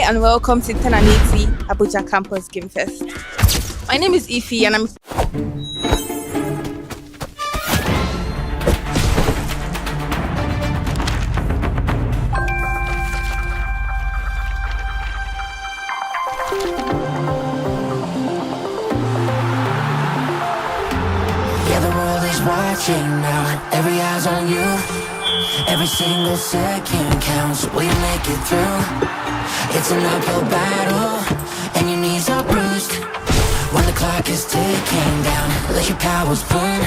and welcome to 1080 Abuja Campus Game Fest. My name is Ify and I'm Yeah, the world is watching now. Every eye's on you. Every single second counts. Will you make it through? It's an uphill battle, and your knees are bruised. When the clock is ticking down, let your powers burn.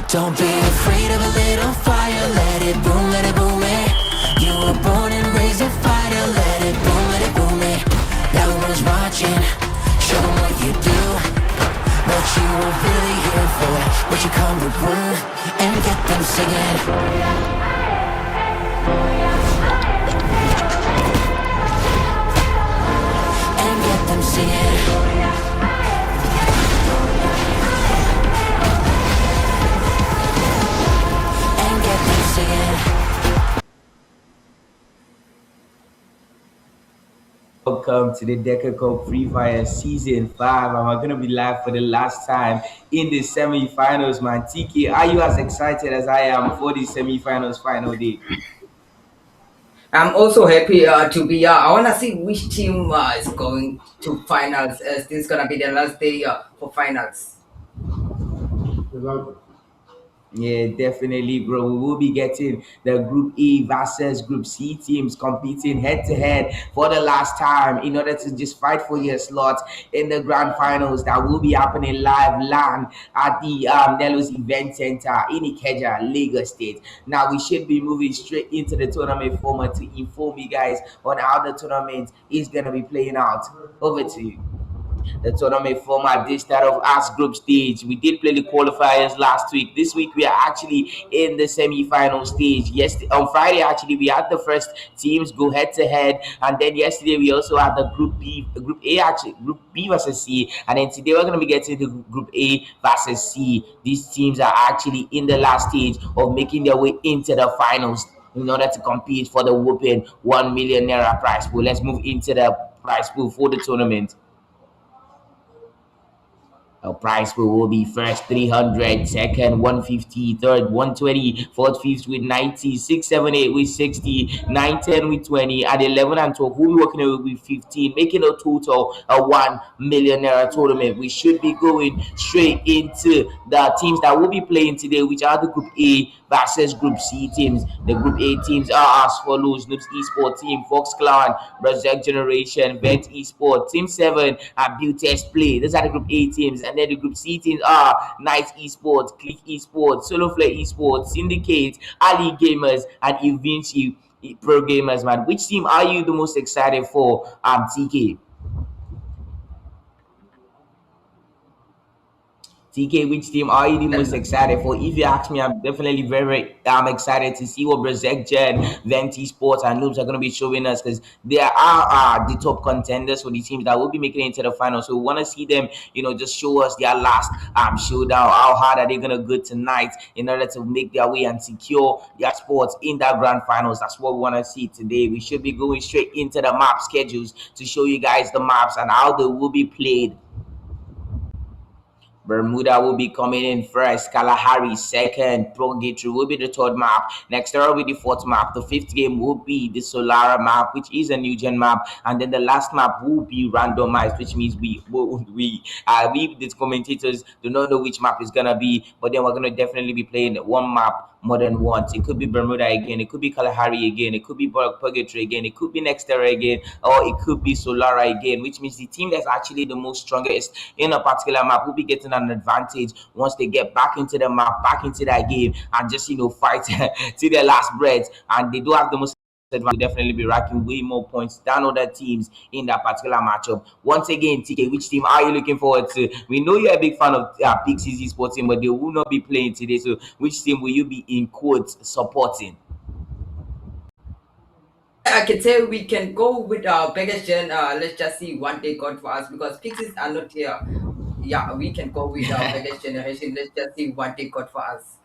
Don't be afraid of a little fire. Let it boom it. You were born and raised a fighter. Let it boom it. Now the world's watching. Show them what you do. What you were really here for, what you come to prove, and get them singing. And get them singing. And get them singing. Welcome to the Decacup Freefire Season 5. I'm going to be live for the last time in the semifinals, man. TK, are you as excited as I am for the semifinals final day? I'm also happy to be here. I want to see which team is going to finals. This is going to be the last day for finals. Yeah, definitely, bro. We will be getting the Group A versus Group C teams competing head to head for the last time in order to just fight for your slot in the grand finals that will be happening live land at the Nellos Event Center in Ikeja, Lagos State. Now, we should be moving straight into the tournament format to inform you guys on how the tournament is going to be playing out. Over to you. The tournament format this start of us group stage. We did play the qualifiers last week. This week we are actually in the semi-final stage. Yesterday on Friday, actually we had the first teams go head to head, and then yesterday we also had the group B versus C, and then today we're going to be getting the group A versus C. These teams are actually in the last stage of making their way into the finals in order to compete for the whooping 1 million naira prize pool. Let's move into the prize pool for the tournament. Our prize pool will be first 300, second 150, third 120, fourth, fifth with 90, 6, 7, 8 with 60, 9, 10 with 20, and 11 and 12 we'll be working with 15, making a total of 1 million naira tournament. We should be going straight into the teams that will be playing today, which are the Group A versus Group C teams. The Group A teams are as follows: Noobs Esport Team, Fox Clan, Berserk Generation, Vent Esport, Team 7, and Beautest Play. Those are the Group A teams. And then the Group C teams are Night Esports, Click Esports, Solo Flare Esports, Syndicate, Ali Gamers, and Evinci Pro Gamers, man. Which team are you the most excited for, TK? TK, which team are you the most excited for? If you ask me, I'm definitely very excited to see what Berserk Gen, Venti Sports, and Noobs are going to be showing us, because they are the top contenders for the teams that will be making it into the final. So we want to see them, just show us their last showdown. How hard are they going to go tonight in order to make their way and secure their spots in that grand finals? That's what we want to see today. We should be going straight into the map schedules to show you guys the maps and how they will be played. Bermuda will be coming in first, Kalahari second, Purgatory will be the third map, Next will be the fourth map, the fifth game will be the Solara map, which is a new gen map, and then the last map will be randomized, which means we the commentators do not know which map is gonna be, but then we're gonna definitely be playing one map more than once. It could be Bermuda again, it could be Kalahari again, it could be Purgatory again, it could be Nextera again, or it could be Solara again, which means the team that's actually the most strongest in a particular map will be getting an advantage once they get back into the map, back into that game, and just fight to their last breath. And they do have the most advantage. Will definitely be racking way more points than other teams in that particular matchup. Once again, TK, which team are you looking forward to? We know you're a big fan of Big CZ Sports team, but they will not be playing today. So which team will you be in quotes supporting? I can say we can go with our biggest gen. Let's just see what they got for us, because Pixies are not here. Yeah, we can go with our biggest generation. Let's just see what they got for us.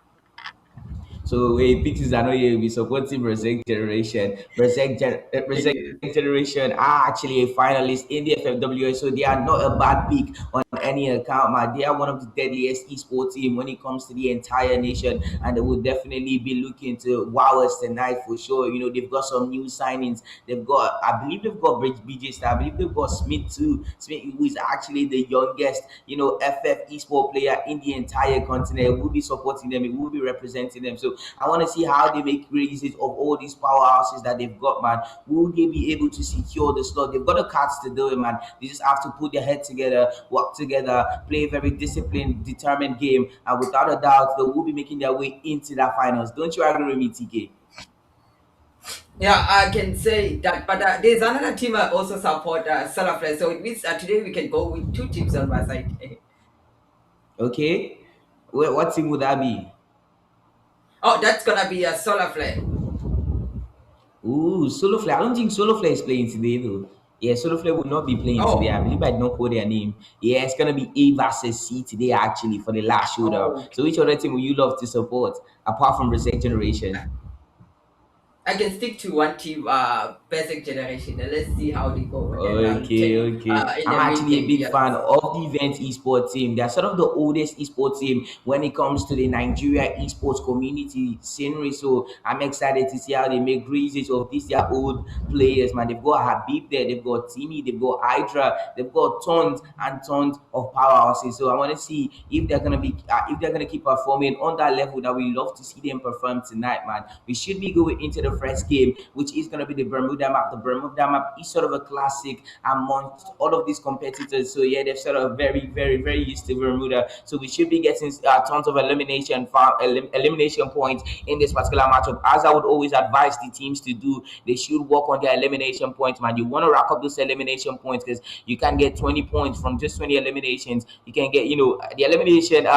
So wait, pictures are not here. We supporting Berserk Generation. Berserk Yes. Generation are actually a finalist in the FFWA, so they are not a bad pick on any account, man. They are one of the deadliest esports team when it comes to the entire nation, and they will definitely be looking to wow us tonight for sure. You know, they've got some new signings. They've got, I believe they've got BJ Star. I believe they've got Smith too. Smith, who is actually the youngest, FF esport player in the entire continent. We'll be supporting them. We will be representing them. So I want to see how they make use of all these powerhouses that they've got, man. Will they be able to secure the slot? They've got the cards to do it, man. They just have to put their head together, work together, play a very disciplined, determined game, and without a doubt, they will be making their way into that finals. Don't you agree with me, TK? Yeah, I can say that. But there's another team I also support, Salafre. So it means today we can go with two teams on my side. Okay. What team would that be? Oh, that's gonna be a Salafre. Ooh, Solo Flare. I don't think Solo Flare is playing today, though. Yeah, Solo Flare will not be playing today. I Oh, believe I don't know their name. Yeah, it's gonna be A versus C today, actually, for the last showdown. oh, So, which other team would you love to support apart from Reset Generation? I can stick to one team, basic generation. And let's see how they go, and then I'll Okay, take okay. in I'm the mid actually a game. big Yes. fan of the event esports team. They're sort of the oldest esports team when it comes to the Nigeria esports community scenery. So I'm excited to see how they make releases of these their old players, man. They've got Habib there, they've got Timmy, they've got Hydra, they've got tons and tons of powerhouses. So I want to see if they're gonna keep performing on that level that we love to see them perform tonight, man. We should be going into the first game, which is gonna be the Bermuda map. The Bermuda map is sort of a classic amongst all of these competitors. So yeah, they're sort of very, very, very used to Bermuda. So we should be getting tons of elimination points in this particular matchup. As I would always advise the teams to do, they should work on their elimination points, man. You want to rack up those elimination points because you can get 20 points from just 20 eliminations. You can get, the elimination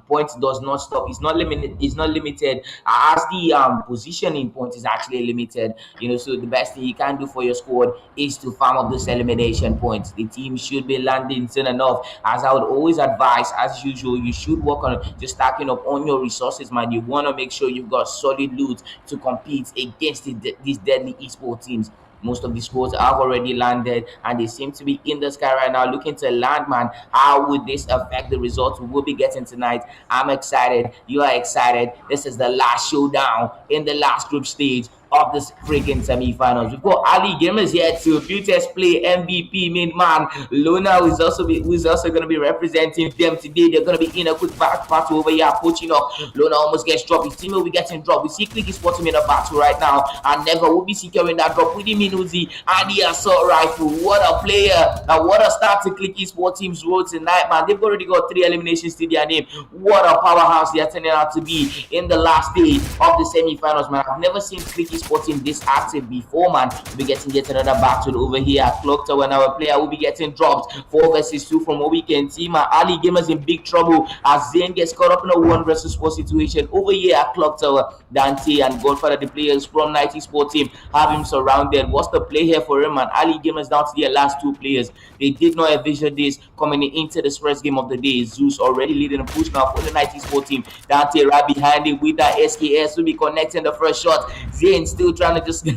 points does not stop. It's not limited. It's not limited as the positioning point is actually limited. So the best thing you can do for your squad is to farm up those elimination points. The team should be landing soon enough. As I would always advise, as usual, you should work on just stacking up on your resources, man. You want to make sure you've got solid loot to compete against these deadly esports teams. Most of the squads have already landed and they seem to be in the sky right now looking to land, man. How would this affect the results we will be getting tonight? I'm excited. You are excited. This is the last showdown in the last group stage of this freaking semi-finals. We've got Ali Gamers here too. Futures Play MVP main man. Lona who's also going to be representing them today. They're going to be in a quick back battle over here, poaching up. Lona almost gets dropped. His team will be getting dropped. We see Click is spotting him in a battle right now, and Never will be securing that drop with him in Uzi and the assault rifle. What a player! Now what a start to Click Sport team's road tonight, man. They've already got 3 eliminations to their name. What a powerhouse they are turning out to be in the last day of the semi-finals, man. I've never seen Click Sport team this active before, man. We'll be getting yet another battle over here at Clock Tower, and our player will be getting dropped 4 versus 2 from what we can see, man. Ali Gamers in big trouble as Zane gets caught up in a 1 versus 4 situation over here at Clock Tower. Dante and Godfather, the players from 90 Sport team, have him surrounded. What's the play here for him, man? Ali Gamers down to their last 2 players. They did not envision this coming into this first game of the day. Zeus already leading a push now for the 90 Sport team. Dante right behind him with that SKS will be connecting the first shot. Zane still trying to just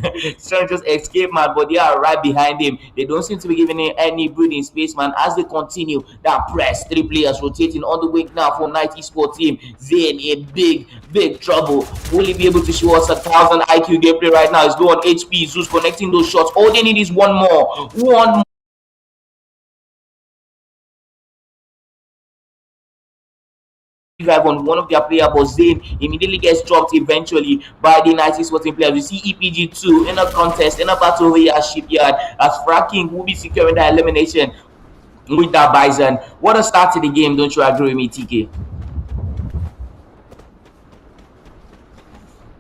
escape, man, but they are right behind him. They don't seem to be giving him any breathing space, man, as they continue that press. 3 players rotating on the wing now for 90 Sport team. Zane in big trouble. Will he be able to show us 1,000 IQ gameplay right now? He's low on HP. Zeus connecting those shots. All they need is one more. Drive on one of their players, but Zane immediately gets dropped eventually by the 90 Sporting players. We see EPG2 in a contest, in a battle over here at Shipyard, as Fracking will be securing that elimination with that Bison. What a start to the game, don't you agree with me, TK?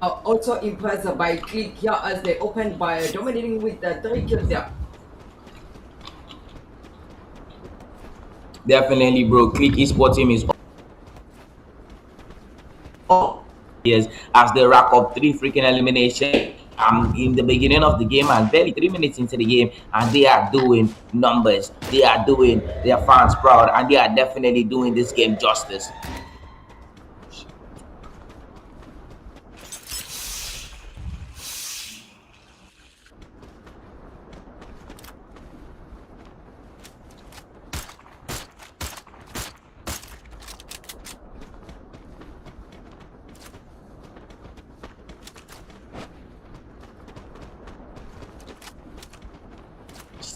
Also impressed by Click here as they opened by dominating with 3 kills there. Definitely, bro. Click Esports team is yes, as they rack up 3 freaking eliminations in the beginning of the game and barely 3 minutes into the game, and they are doing numbers. They are doing their fans proud, and they are definitely doing this game justice.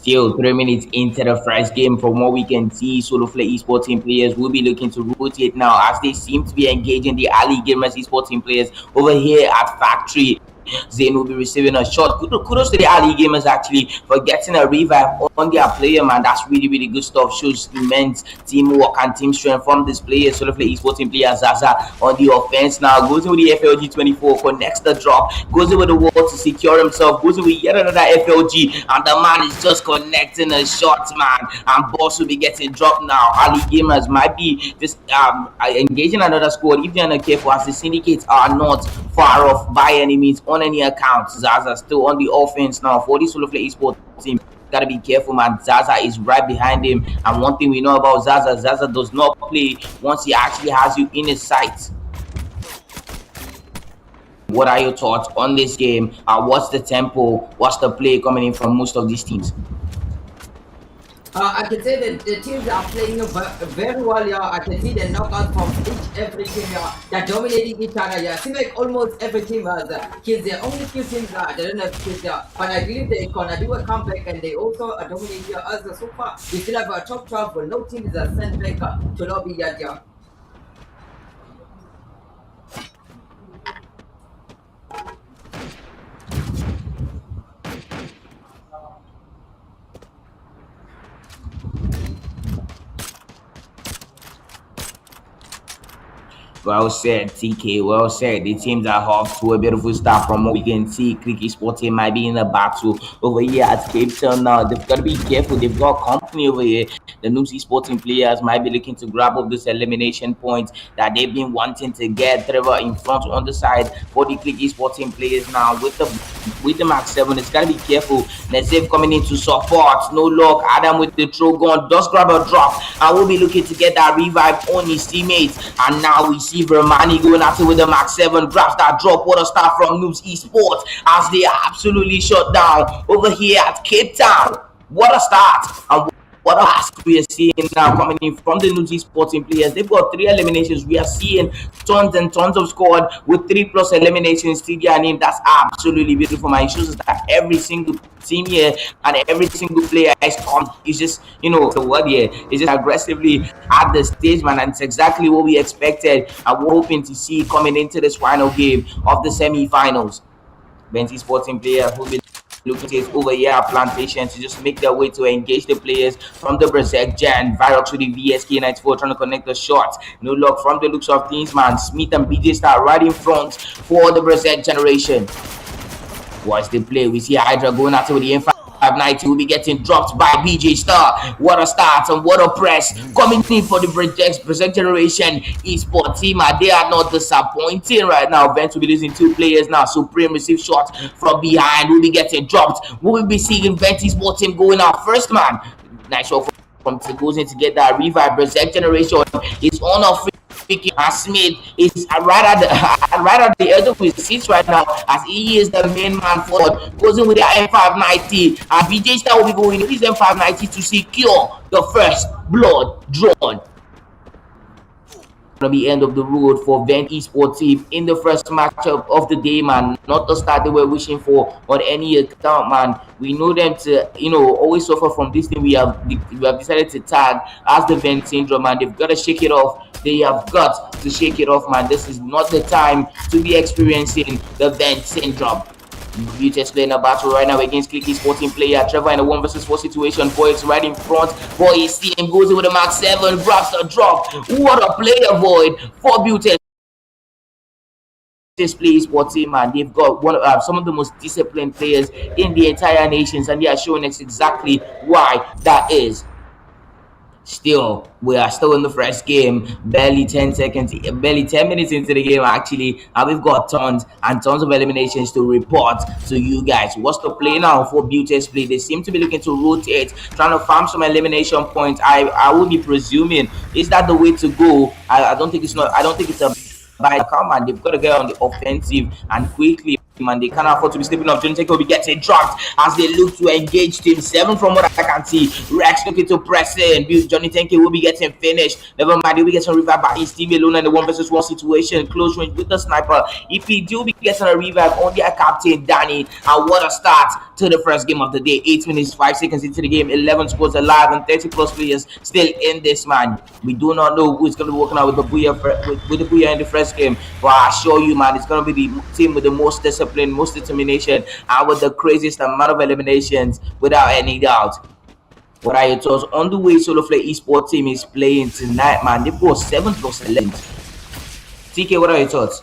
Still 3 minutes into the first game, from what we can see, Solo Flare esports team players will be looking to rotate now as they seem to be engaging the Ali Gamers esports team players over here at Factory. Zayn will be receiving a shot. Kudos to the Ali Gamers actually for getting a revive on their player, man. That's really, really good stuff. Shows immense teamwork and team strength from this player. Solo Flare esports team player Zaza on the offense now. Goes in with the FLG 24, connects the drop, goes in with the wall to secure himself, goes in with yet another FLG, and the man is just connecting a shot, man. And boss will be getting dropped now. Ali Gamers might be just engaging another squad if they're not careful, as the syndicates are not far off by any means on any account. Zaza still on the offense now for the Solo Flare esports team. Gotta be careful, man. Zaza is right behind him, and one thing we know about Zaza, Zaza does not play once he actually has you in his sights. What are your thoughts on this game? What's the tempo? What's the play coming in from most of these teams? I can say that the teams are playing very well. Yeah, I can see the knockouts from every team. Yeah, they're dominating each other. Yeah, seems like almost every team has kills. There only few teams they don't have kills. Yeah, but I believe they're gonna do a comeback, and they also are dominating. Yeah, as so far we still have a top 12, but no team is sent back to lobby yet. Yeah. Well said, TK. Well said. The teams are off to a beautiful start from what we can see. Cricket Sport team might be in a battle over here at Cape Town now. They've got to be careful. They've got company over here. The Noomsy Sporting players might be looking to grab up this elimination point that they've been wanting to get. Trevor in front on the side for the Cricket Sporting players now with the Max 7. It's got to be careful. Nesif coming in to support. No luck. Adam with the throw gun does grab a drop and will be looking to get that revive on his teammates. And now we see Vermani going at it with the Max 7, grabs that drop. What a start from Noobs Esports as they are absolutely shut down over here at Cape Town. What a start and what a task we are seeing now coming in from the Noobs Esports players. They've got 3 eliminations. We are seeing tons and tons of squad with 3+ eliminations to their name. That's absolutely beautiful, man. It shows us that every single team here and every single player is just, the word here is just aggressively at the stage, man, and it's exactly what we expected and we're hoping to see coming into this final game of the semi-finals. Benty Sporting players who been looking at over here at Plantation to just make their way to engage the players from the Berserk Jan. Virox with the VSK94 trying to connect the shots. No luck from the looks of things, man. Smith and BJ Star right in front for the Berserk generation. Watch the play. We see Hydra going after with the M590. Will be getting dropped by BJ Star. What a start and what a press coming in for the Berserk generation esports team. They are not disappointing right now. Vent will be losing 2 players now. Supreme receive shots from behind. Will be getting dropped. We will be seeing Vent esports team going out first, man. Nice shot from goes in to get that revive. Berserk generation is on a free. And Smith is right at the edge of his seats right now as he is the main man forward. Goes in with the M590 and BJ Star will be going with his M590 to secure the first blood drawn. Gonna be end of the road for Vent Esports team in the first matchup of the day, man. Not the start they were wishing for on any account, man. We know them to always suffer from this thing we have decided to tag as the Vent syndrome, and they've got to shake it off. They have got to shake it off, man. This is not the time to be experiencing the Vent syndrome. You just playing a battle right now against Clicky Sporting player Trevor in a 1 versus 4 situation. Boy is right in front. Boy is team goes in with a Max 7, grabs the drop. What a player, Void for Beauty. This play sports team, man. They've got some of the most disciplined players in the entire nations, and they are showing us exactly why that is. Still, we are still in the first game, barely 10 minutes into the game actually, and we've got tons and tons of eliminations to report to you guys. What's the play now for Beauty's play? They seem to be looking to rotate, trying to farm some elimination points. I would be presuming, is that the way to go? I don't think it's a bad come, and they've got to get on the offensive and quickly. and they can't afford to be sleeping off. Johnny Teke will be getting dropped as they look to engage Team 7 from what I can see. Rex looking to press in. Johnny Teke will be getting finished. Never mind, he'll be getting revived by his team alone in the 1 versus 1 situation. Close range with the sniper. EP will be getting a revive on their captain, Danny. And what a start to the first game of the day. 8 minutes, 5 seconds into the game. 11 scores alive and 30 plus players still in this, man. We do not know who's going to be working out with the Booyah in the first game. But I assure you, man, it's going to be the team with the most discipline, most determination, and with the craziest amount of eliminations, without any doubt. What are your thoughts on the way Solo Flare Esports team is playing tonight, man? They've got 7 plus 11. TK, what are your thoughts?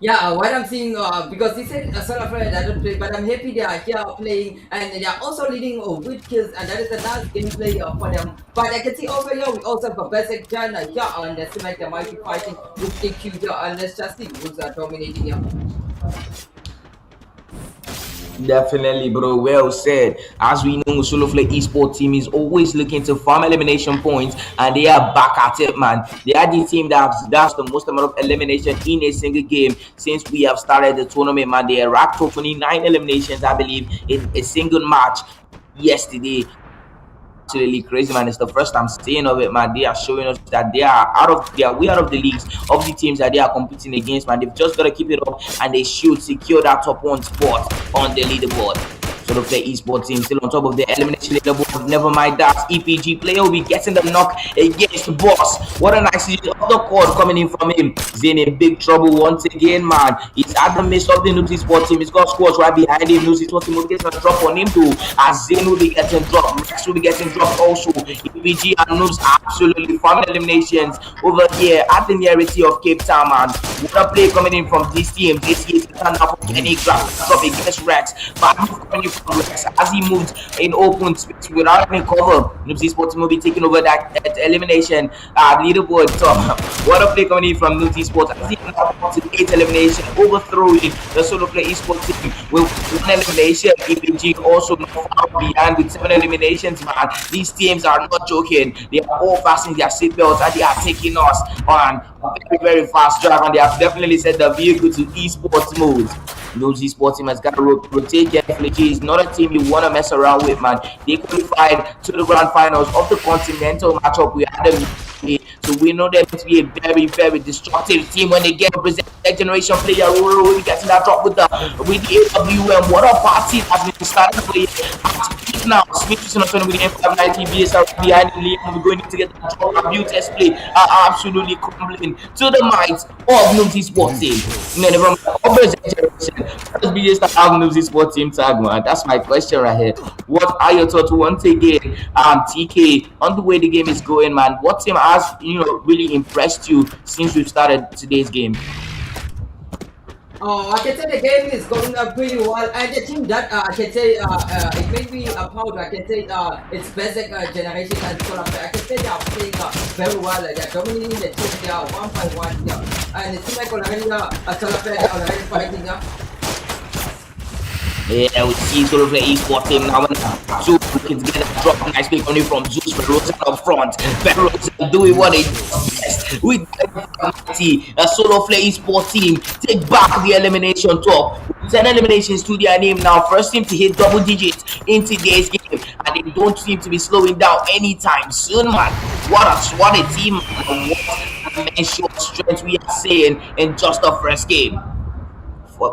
Yeah, what I'm seeing, because they said Solar Flare doesn't play, but I'm happy they are here playing, and they are also leading with kills, and that is the last gameplay for them. But I can see over here, we also have a basic turn here on the Semifinals. They might be fighting with Decacup here, and let's just see who's dominating here. Definitely, bro. Well said. As we know, Solo Flare Esports team is always looking to farm elimination points, and they are back at it, man. They are the team that's the most amount of elimination in a single game since we have started the tournament, man. They racked up 29 eliminations, I believe, in a single match yesterday. Absolutely crazy, man. It's the first time seeing of it, man. They are showing us that they are way out of the leagues of the teams that they are competing against, man. They've just got to keep it up, and they should secure that top 1 spot on the leaderboard. Solo Flare Esports team still on top of the elimination leaderboard. Never mind that. EPG player will be getting the knock against the boss. What a nice use of the cord coming in from him. Zayn in big trouble once again, man. He's at the midst of the Noob Esports team. He's got squads right behind him. Noob Esports team will be getting a drop on him too. As Zayn will be getting dropped. Rex will be getting dropped also. EPG and Noobs absolutely farming eliminations over here at the nearity of Cape Town, man. What a play coming in from this team. This is turn out for Kenny grab drop against Rex. But coming in from Rex as he moved in open space without any cover. Noobs Esports team will be taking over that elimination leaderboard top. What a play coming in from Noobs Esports as he now to 8 elimination, overthrowing the Solo Flare Esports team with 1 elimination. EPG also not far behind with 7 eliminations, man. These teams are not joking. They are all fastening their seatbelts and they are taking us on a very, very fast drive, and they have definitely set the vehicle to esports mode. Those esports team has got to rotate carefully. It's not a team you want to mess around with, man. They qualified to the grand finals of the continental matchup we had them. So we know them to be a very, very destructive team when they get represent that generation player. We're getting that drop with the AWM. What a party has been started for you. Now, Smith is not with the M590 BSR behind the lead. We're going to get that drop. A beauty display are absolutely crumbling to the minds of Noobs Esports team. Never mind. First BJ start have Noobs Esports team tag, man. That's my question right here. What are your thoughts once again, TK, on the way the game is going, man? What team has really impressed you since we've started today's game? I can say the game is going pretty well, and the team that I can say it made me proud. I can say it's basic generation and Solar Flare. I can say they are playing very well. They are dominating the team. They are 1-by-1 here, and it seems like already Solar Flare are already fighting here. Yeah, we see Solo Flare Esports team now. So we can get a drop nicely coming from Zeus Ferrozen up front. Ferrozen doing what they do best with a Solo Flare Esports team. Take back the elimination top. 10 eliminations to their name now. First team to hit double digits in today's game, and they don't seem to be slowing down anytime soon, man. What a team, man. What a short strength we are seeing in just the first game.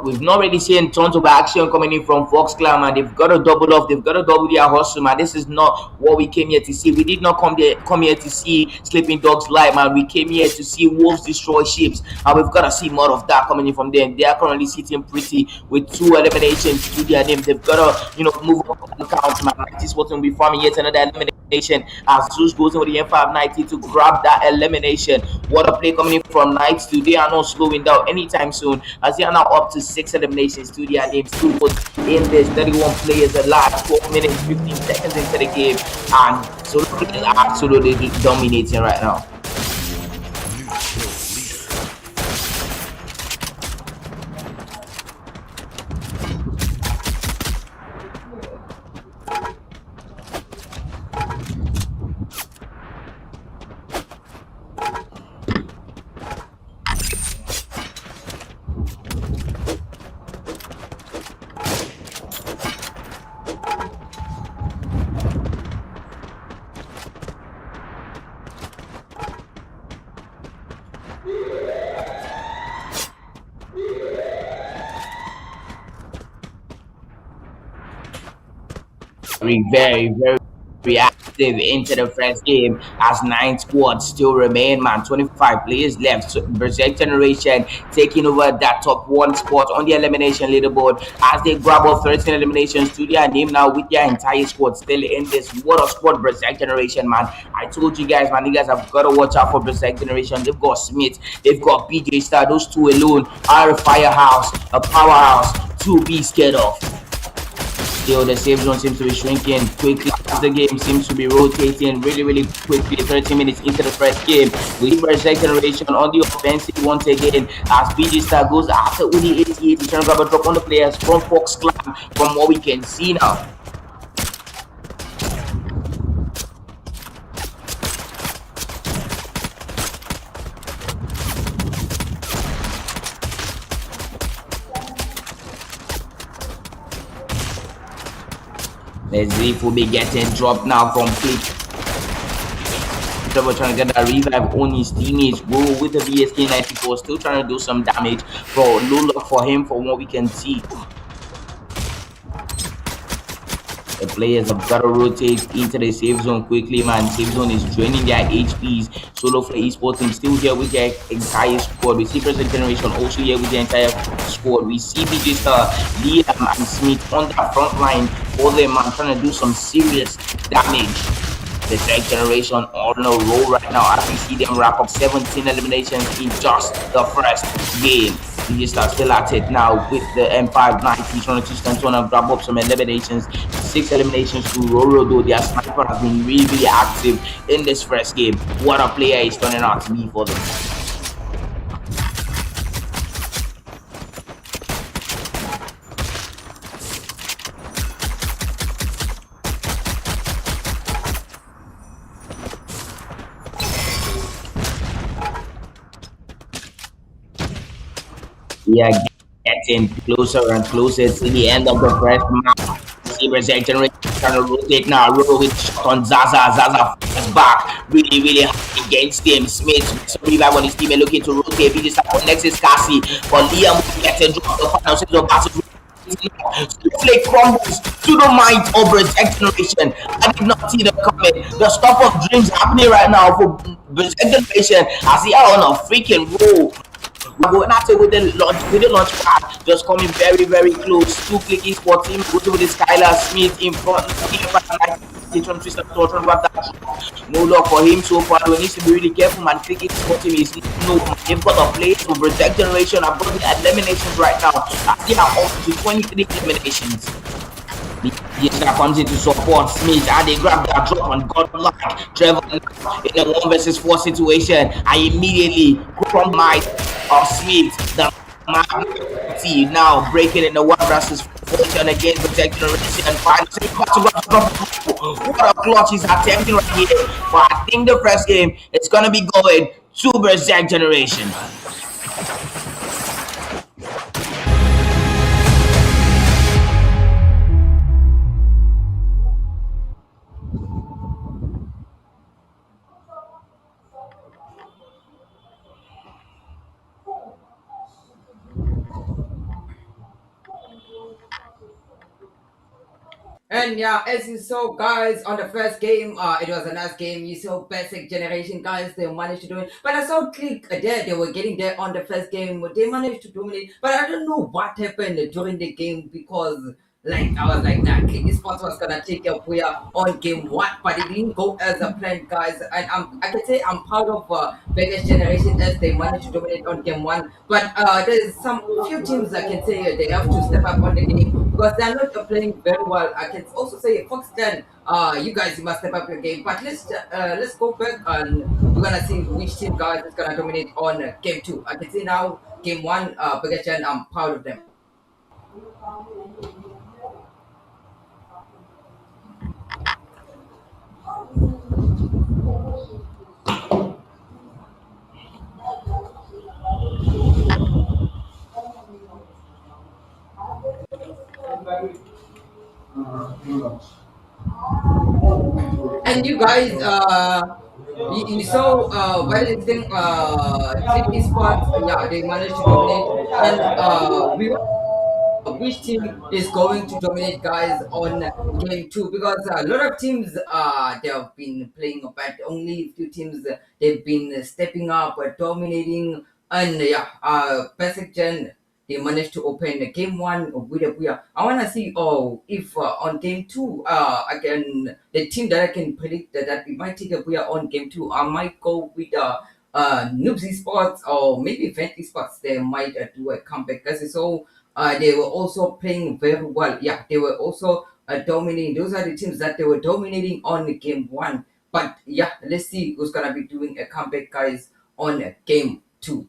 We've not really seen tons of action coming in from Fox Clan, man. They've got to double up. They've got to double their hustle, man. This is not what we came here to see. We did not come here to see Sleeping Dogs live, man. We came here to see Wolves destroy ships, and we've got to see more of that coming in from them. They are currently sitting pretty with 2 eliminations to their name. They've got to, move up the count, man. This what will be farming yet another elimination as Zeus goes in with the M590 to grab that elimination. What a play coming in from Knights too. They are not slowing down anytime soon as they are now up to 6 eliminations to their names. 2 votes in this, 31 players alive, 12 minutes 15 seconds into the game, and so is absolutely dominating right now. very active into the first game as 9 squads still remain, man. 25 players left. So Berserk Generation taking over that top one spot on the elimination leaderboard as they grab up 13 eliminations to their name now with their entire squad still in this water squad. Berserk Generation, man. I told you guys, man, you guys have got to watch out for Berserk Generation. They've got Smith, they've got BJ Star. Those two alone are a firehouse, a powerhouse to be scared of. Still, the safe zone seems to be shrinking quickly as the game seems to be rotating really quickly. 30 minutes into the first game, we see Berserk Generation on the offensive once again as BG Star goes after Uni 88. He's trying to grab a drop on the players from Fox Clan from what we can see now. Let's see if we'll be getting dropped now from Quick. Trevor trying to get that revive on his teammates. Whoa, with the VSK 94, still trying to do some damage. But low luck for him from what we can see. The players have got to rotate into the safe zone quickly, man. Safe zone is draining their HPs. Solo for esports team still here with their entire squad. We see Present Generation also here with the entire squad. We see BJ Star, Liam, and Smith on the front line for them, man, trying to do some serious damage. The Berserk Generation on a roll right now as we see them wrap up 17 eliminations in just the first game. We just are still at it now with the M590 trying to teach them to grab up some eliminations. 6 eliminations to Roro, though their sniper has been really active in this first game. What a player is turning out to be for them. We are getting closer and closer to the end of the first match. See Berserk Generation trying to rotate now. Roll with shot on Zaza. Zaza falls back really hard against him. Smith some revive on his team and looking to rotate. He just connects his Cassie. But Liam will get a drop. The final season of Cassie. Snowflake crumbles to the mind of Berserk Generation. I did not see them coming. The stuff of dreams happening right now for Berserk Generation as they are on a freaking roll. We're going at it with the launch pad, just coming very close. 2 clicking spot team, go to the Skylar Smith in front. No luck for him so far. We need to be really careful, man. Clicking spot team is no. They've got a play to Berserk Generation. I've got the eliminations right now. They are up to 23 eliminations. That comes in to support Smith and they grab that drop on Godluck. Trevor in a 1v4 situation. I immediately compromise of Smith. The man now breaking in the 1v4 against Berserk Generation and finally what a clutch he's attempting right here. But I think the first game is gonna be going to Berserk Generation. And yeah, as you saw, guys, on the first game, it was a nice game. You saw Basic Generation, guys, they managed to do it. But I saw Click there, they were getting there on the first game. They managed to dominate. But I don't know what happened during the game because, like, I was like, nah, Click Sports was going to take a player on game 1. But it didn't go as a plan, guys. And I can say I'm proud of Basic Generation as they managed to dominate on game 1. But there's some few teams I can say they have to step up on the game. Because they're not playing very well. I can also say Fox 10, you guys must step up your game. But let's go back and we're gonna see which team guys is gonna dominate on game 2. I can see now game 1, Pagachan, I'm proud of them. And you guys, you saw well in thing, City Sports, yeah, they managed to dominate, and we which team is going to dominate, guys, on game two? Because a lot of teams, they have been playing, but only few teams they've been stepping up, dominating, and yeah, Pacific Gen. They managed to open game one with a booyah. I want to see if on game two, again, the team that I can predict that we might take a booyah on game two, I might go with Noobsy Sports or maybe Venti Sports. They might do a comeback because so they were also playing very well. Yeah, they were also dominating. Those are the teams that they were dominating on game one. But yeah, let's see who's gonna be doing a comeback, guys, on game two.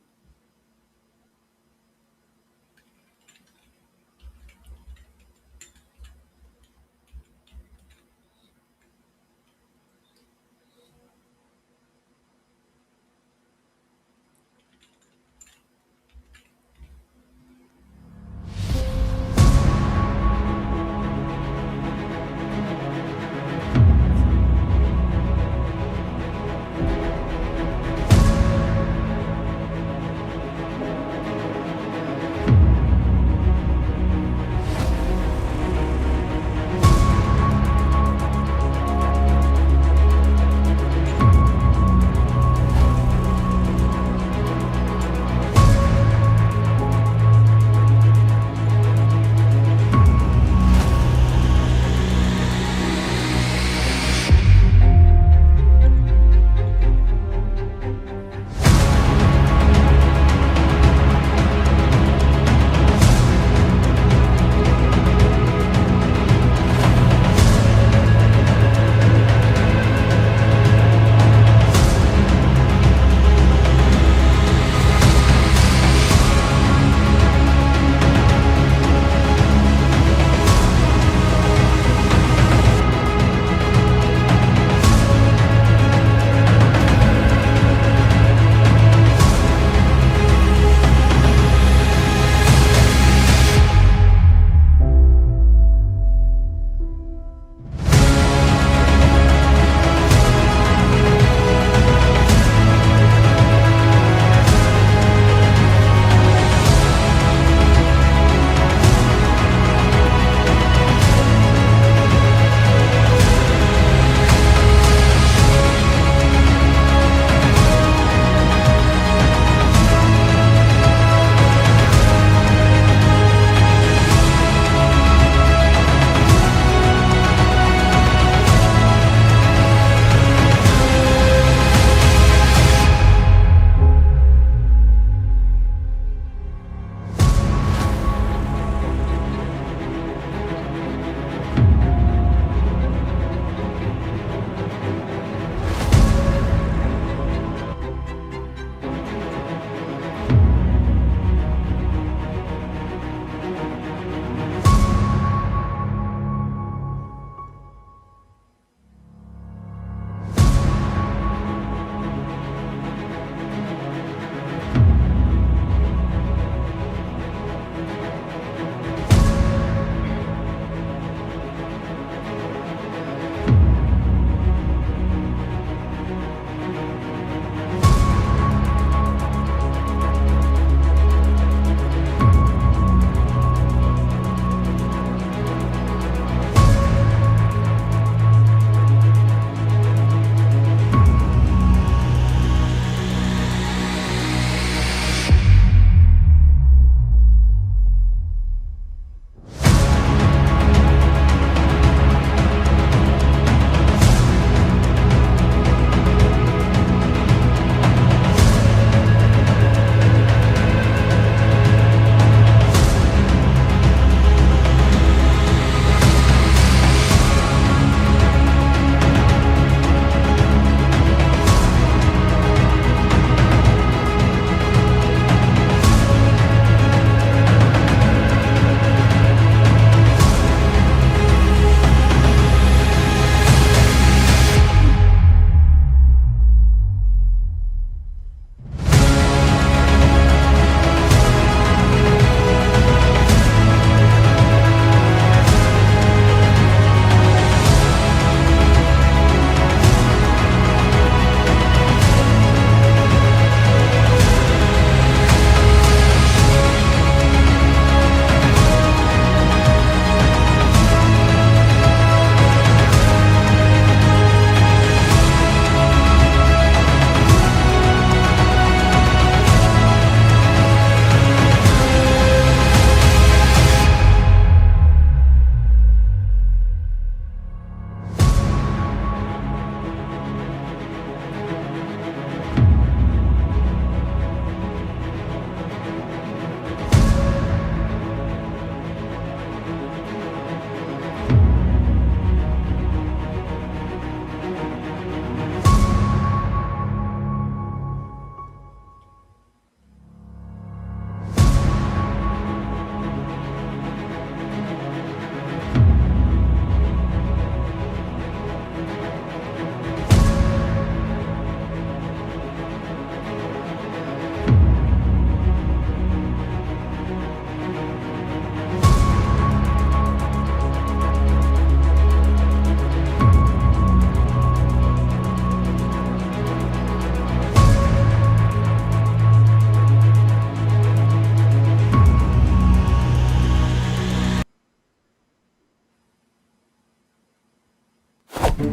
Yeah,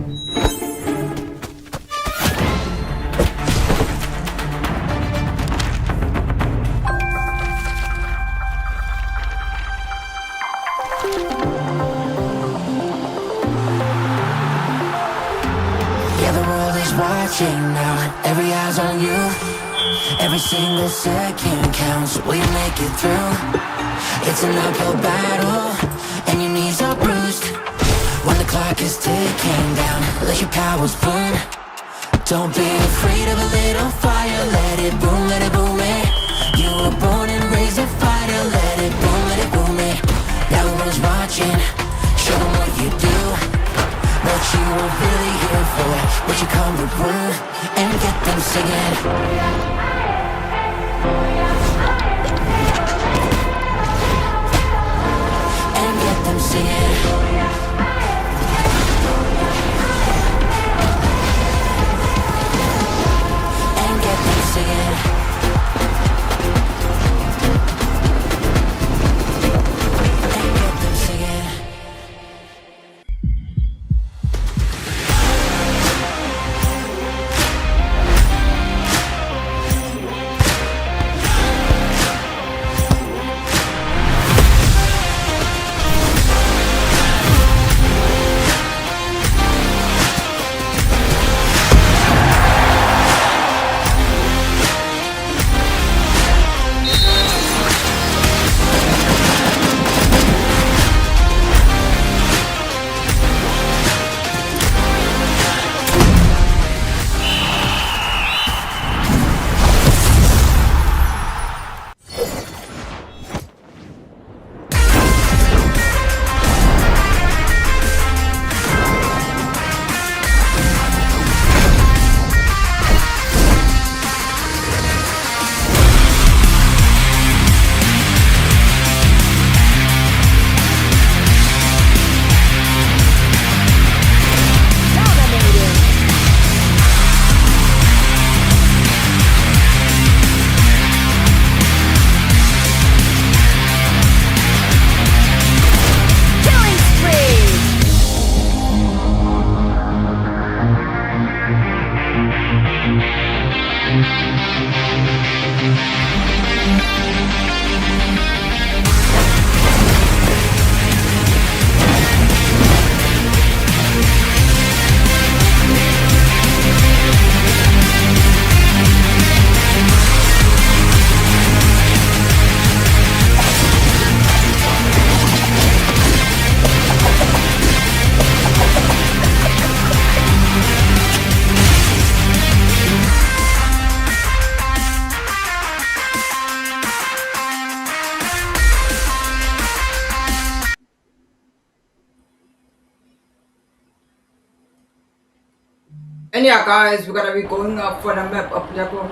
the world is watching now. Every eye's on you. Every single second counts. Will you make it through? It's an uphill battle, and your knees are bruised. When the clock is ticking down, let your powers burn. Don't be afraid of a little fire. Let it boom it. You were born and raised a fighter. Let it boom it. Now the world's watching. Show them what you do. What you were really here for, what you come to prove, and get them singing. And get them singing. And get them singing. And get them singing. And yeah, guys, we're gonna be going up for the map of Decacup.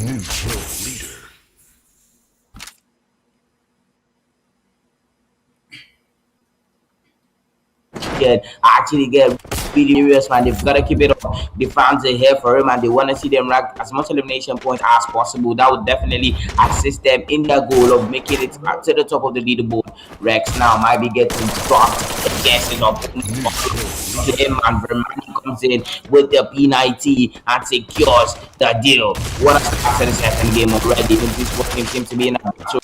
Neutral leader. Get really serious, man. They've got to keep it up. The fans are here for him and they want to see them rack as much elimination points as possible. That would definitely assist them in their goal of making it to the top of the leaderboard. Rex now might be getting dropped. The guessing up to him, and Vermani comes in with the P90 and secures the deal. What a start to the second game already. This one team seems to be in a battle.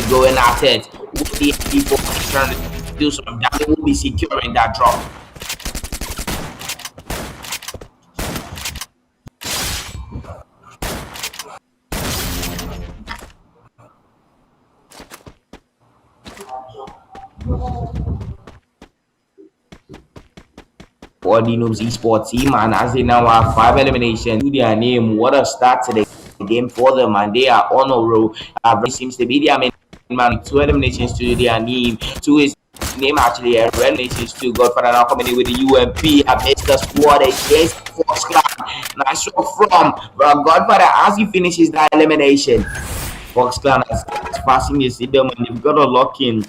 Going at it with the people trying to do some damage. They will be securing that drop. for the Noobs Esports team, and as they now have 5 eliminations to their name, what a start to the game for them, and they are on a roll. Seems to be their main man with 2 eliminations to their name. 2 is name actually a eliminations to Godfather now coming in with the UMP amidst the squad against Fox Clan. Nice shot from Godfather as he finishes that elimination. Fox Clan is passing his middle, and they've got a lock in.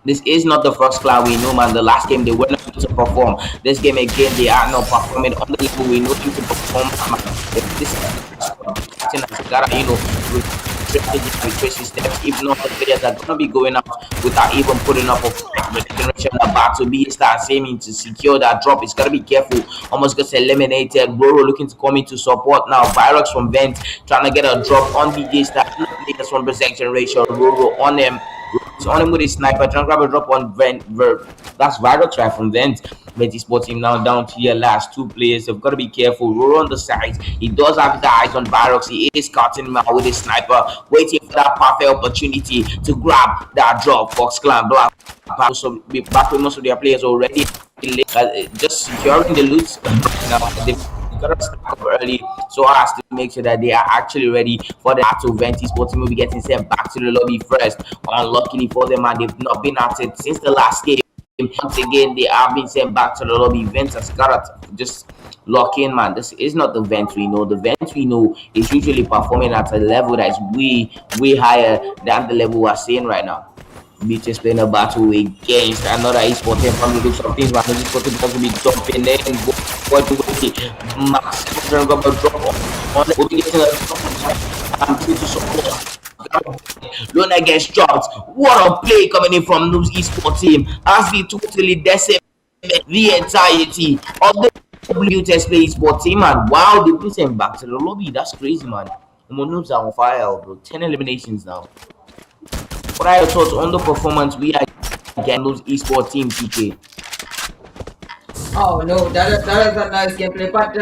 This is not the first clan we know, man. The last game they were not able to perform. This game again, they are not performing on the level we know them to perform. Man. This captain has got to, with strategy and tracy steps. If not, the players are gonna be going out without even putting up a fight. But the generation about to be starts aiming to secure that drop. It's gotta be careful. Almost gets eliminated. Roro looking to come in to support now. Virox from Vent trying to get a drop on DJ Star. Players from Berserk Generation. Roro on him. He's on him with his sniper, trying to grab a drop on Vent. That's Virox right from Vent. But he spots him now down to your last 2 players. They've got to be careful. Roro on the sides. He does have his eyes on Virox. He is cutting him out with his sniper, waiting for that perfect opportunity to grab that drop. Fox Clan Black so be back with most of their players already. Just securing the loot. Now they've got to stack up early so as to make sure that they are actually ready for the battle. Venti Sports team will be getting sent back to the lobby first. Unluckily for them, and they've not been at it since the last game. Once again, they have been sent back to the lobby. Vent has got to just lock in, man. This is not the Vent we know. The Vent we know is usually performing at a level that is way higher than the level we're seeing right now. Beach is playing a battle against another esports team from the looks of things. This esports team going to be jumping in. What do we see? Max is going to drop on the getting a drop to support. Lona gets dropped. What a play coming in from Noobs Esports team as they totally decimate the entirety of the WTS Play Esports team. And wow, they put him back to the lobby. That's crazy, man. Noobs are on fire, bro. 10 eliminations now. What are your thoughts on the performance we are getting those esports team, TK? Oh no, that is a nice gameplay. But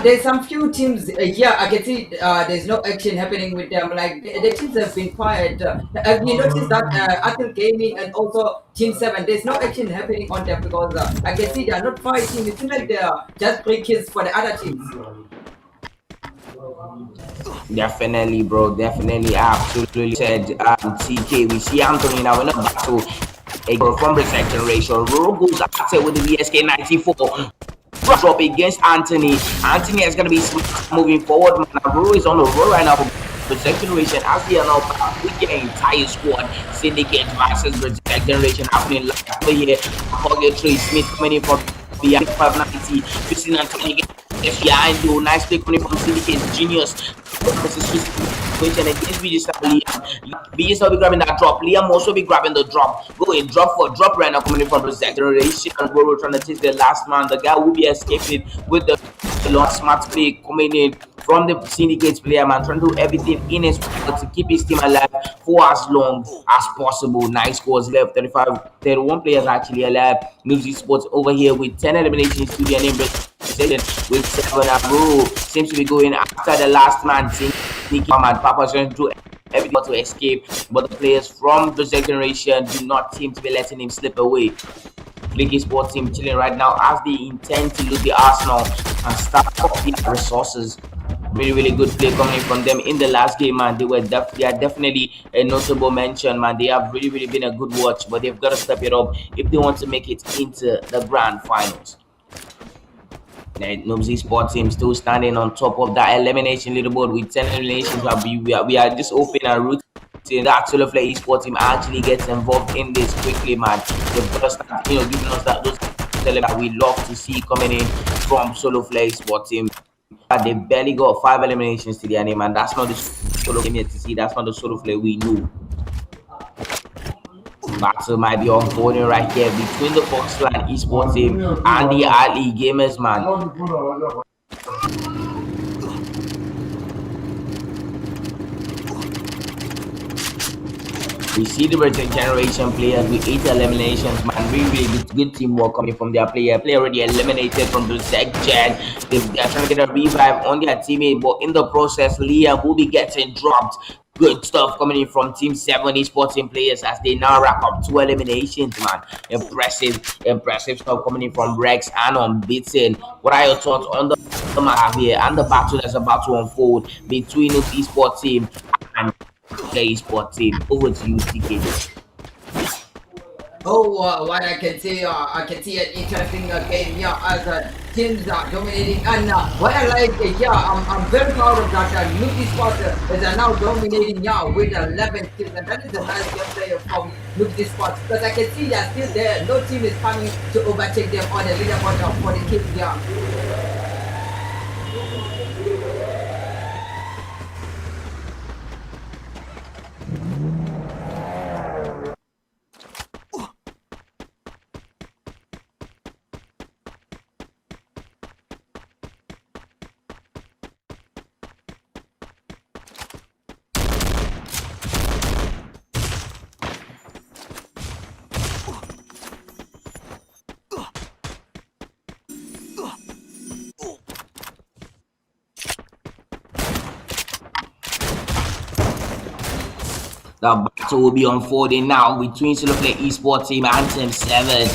there's some few teams here. I can see there's no action happening with them. Like the teams have been quiet. Have you noticed that Atil Gaming and also Team 7? There's no action happening on them because I can see they are not fighting. It seems like they are just break kills for the other teams. Definitely, bro. Definitely, absolutely said. TK, we see Anthony now in a battle. From Berserk Generation. Roro goes after with the VSK 94. Drop against Anthony. Anthony is going to be moving forward. Roro is on the roll right now for Berserk Generation as they are now back with their entire squad. Syndicate versus Berserk Generation happening live over here. Trey Smith coming in from the 590. Christine Anthony behind you. Nice play coming from Syndicate Genius. Situation against BG will be grabbing that drop. Liam also be grabbing the drop. Going drop for drop right now coming in from Berserk Generation. And we're trying to take the last man. The guy will be escaping with the long smart play coming in from the Syndicate's player, man. Trying to do everything in his power to keep his team alive for as long as possible. 9 scores left. 31 players actually alive. Noobs Esports over here with 10 eliminations to their name. With 7 Abu seems to be going after the last man. Sneaky and Papa's trying to do everything to escape, but the players from the Berserk Generation do not seem to be letting him slip away. Clicky Sports team chilling right now as they intend to loot the Arsenal and start up their resources. Really good play coming from them in the last game, man. They are definitely a notable mention, man. They have really been a good watch, but they've got to step it up if they want to make it into the grand finals. The Noobs Esports team still standing on top of that elimination leaderboard with 10 eliminations. We are just open and rooting that Solo Play Esports team actually gets involved in this quickly, man. They've got to start, giving us those that we love to see coming in from Solo Play Esports team. But they barely got 5 eliminations to their name, and that's not the solo game yet to see. That's not the Solo Play we knew. Battle might be unfolding right here between the Fox Clan Esports team and the Ali Gamers, man. We see the Berserk Generation players with 8 eliminations, man. Really good teamwork coming from their player. Player already eliminated from Berserk Gen. They're trying to get a revive on their teammate, but in the process, Liam will be getting dropped. Good stuff coming in from Team 7 esports team players as they now rack up 2 eliminations, man. Impressive stuff coming in from Rex and Unbeaten. What are your thoughts on the map here and the battle that's about to unfold between the esports team and the esports team? Over to you, TK. Oh, what I can see an interesting game here as teams are dominating. And what I like here, I'm very proud of that. Nuki Sport is now dominating here with 11 kills, and that is a nice gameplay from Nuki Sport because I can see they're still there. No team is coming to overtake them on the leaderboard for the kills here. The battle will be unfolding now between Soloplay esports team and Team 7.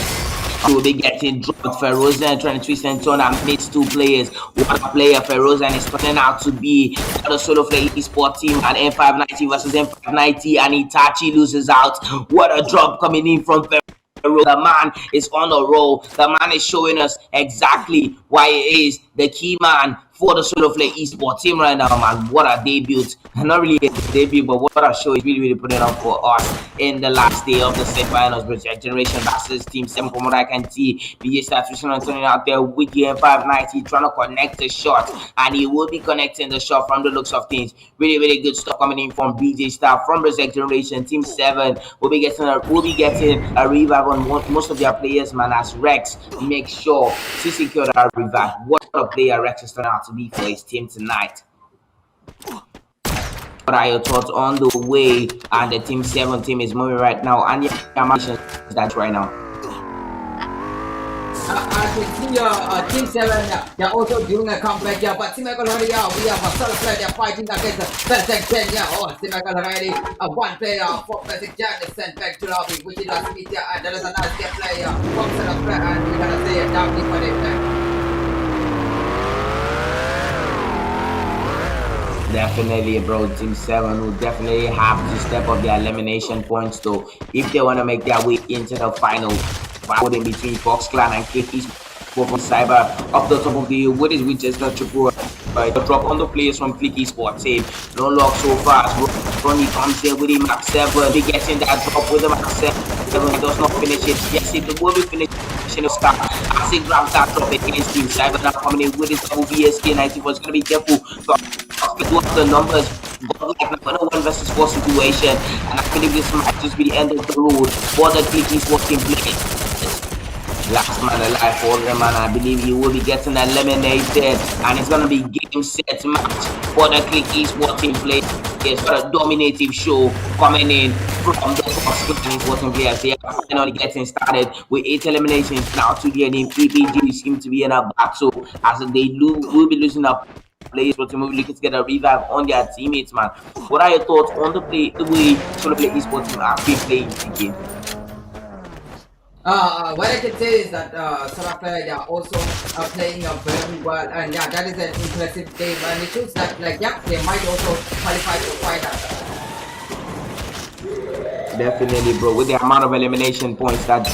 Will be getting dropped. Ferozen trying to twist and turn and miss 2 players. What a player Ferozen is turning out to be for the Soloplay esports team and M590 versus M590, and Itachi loses out. What a drop coming in from Ferozen. The man is on a roll. The man is showing us exactly why he is the key man for the Soloplay esports team right now, man. What a debut. Not really a debut, but what a show is really putting up for us in the last day of the semifinals. Project Generation versus Team 7 from what I can see. BJ Statistician turning out there with the M590 trying to connect the shot, and he will be connecting the shot from the looks of things. Really good stuff coming in from BJ Star from Project Generation. Team 7 will be getting a revive on most of their players, man, as Rex makes sure to secure that revive. What a player Rex is turning out to be for his team tonight. What are your thoughts on the way and the Team 7 team is moving right now and your that right now? I can see Team 7, they're also doing a comeback here, but Semifinals already we have a solo player, they're fighting against Perfect 10 here. Oh, Semifinals already, one player for Perfect 10 is sent back to lobby, which is last meet here, and there is a nice game player from solo player, and we're gonna say it down for them. Definitely, bro. Team 7 will definitely have to step up their elimination points, though, if they want to make their way into the final. In between Fox Clan and Click Esports from Cyber up the top of the with his Winchester triple. The drop on the players from Click Esports team. No luck so fast. Ronnie comes in with the Max 7. He gets in that drop with the Max 7. He does not finish it. Yes, it will be finishing the start. As he grabs that drop against Team Cyber now coming in with his OVSK 90 was going to be careful. Do up the numbers, but like now 1 versus 4 situation, and I believe this might just be the end of the road for the Click Esports team play. Last man alive for him, and I believe he will be getting eliminated, and it's gonna be game set match for the Click Esports team play. It's got a dominative show coming in from the Click players. They are finally getting started with 8 eliminations now to the name. EPG seem to be in a battle as they will be losing up players, but to move looking to get a revive on their teammates, man. What are your thoughts on the way Soloplay esports team are playing the game? What I can say is that Soloplay, they are also playing very well, and yeah, that is an impressive game, and it shows that like yeah, they might also qualify to final. Definitely, bro. With the amount of elimination points that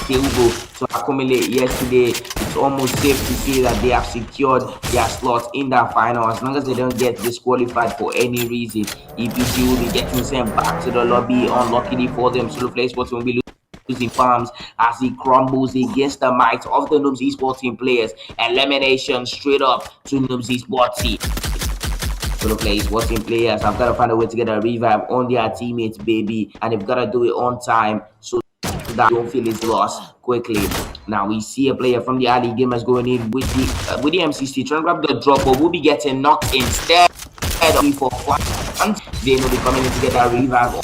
they will go to accumulate yesterday, it's almost safe to say that they have secured their slot in that final. As long as they don't get disqualified for any reason, EPG will be getting sent back to the lobby. Unluckily for them, Soloplay esports will be losing farms as he crumbles against the might of the Noobs esports team players. Elimination straight up to Noobs esports team. Soloplay esports team players have got to find a way to get a revive on their teammates, baby, and they've got to do it on time so that don't feel his loss quickly. Now we see a player from the Ali Gamers going in with the MCC trying to grab the drop, but will be getting knocked instead of for fun. They will be coming in to get a revive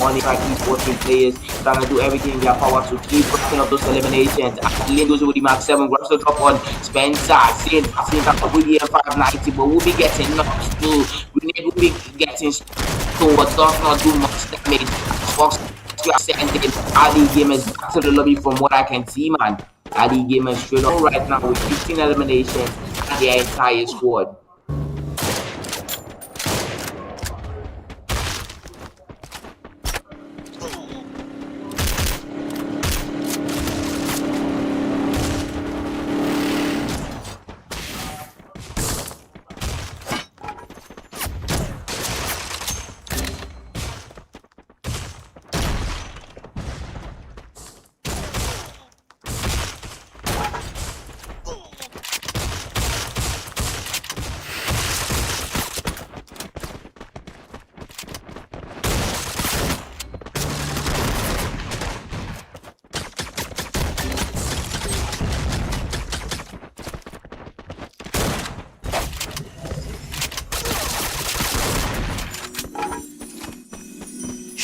on the esports team players, trying to do everything in their power to keep breaking up those eliminations. Lane goes with the Max 7, grabs the drop on Spencer, passing up with the M590, but will be getting knocked too. Grenade will be getting towards does not do much damage. Fox, you are sending Ali Gamers back to the lobby from what I can see, man. Ali Gamers straight up right now with 15 eliminations and their entire squad.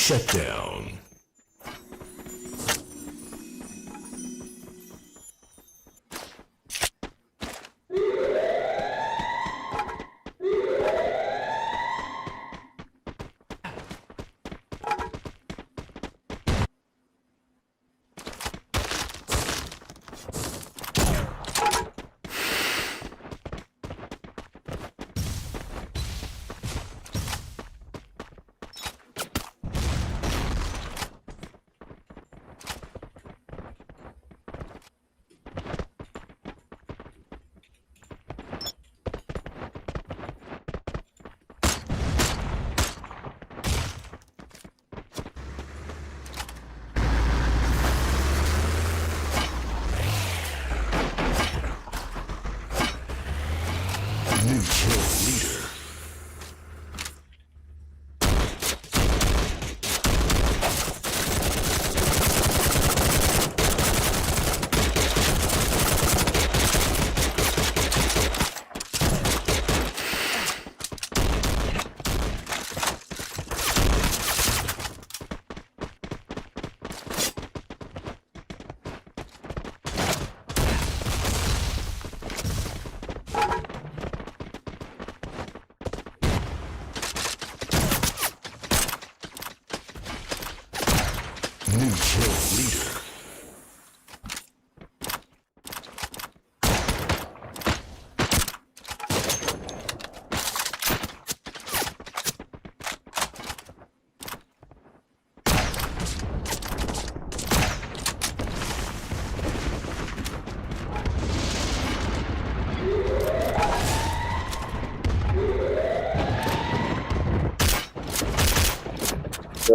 Shutdown.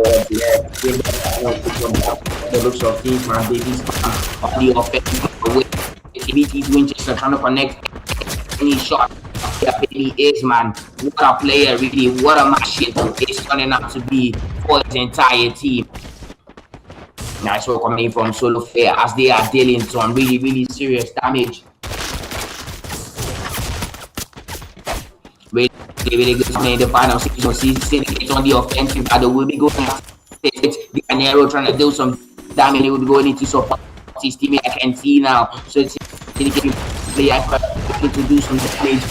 New kill leader. New kill leader. The looks of things, man. Baby's on the offensive away. He's Winchester trying to connect any shot. Yeah, baby is, man. What a player, really. What a machine it's turning out to be for his entire team. Nice work coming from Solo Fair as they are dealing some really, really serious damage. Really good play in the final season. It's on the offensive, but they will be going at it. The Canero trying to do some damage. He would go into support his team. I can see now. So it's the player to do some damage.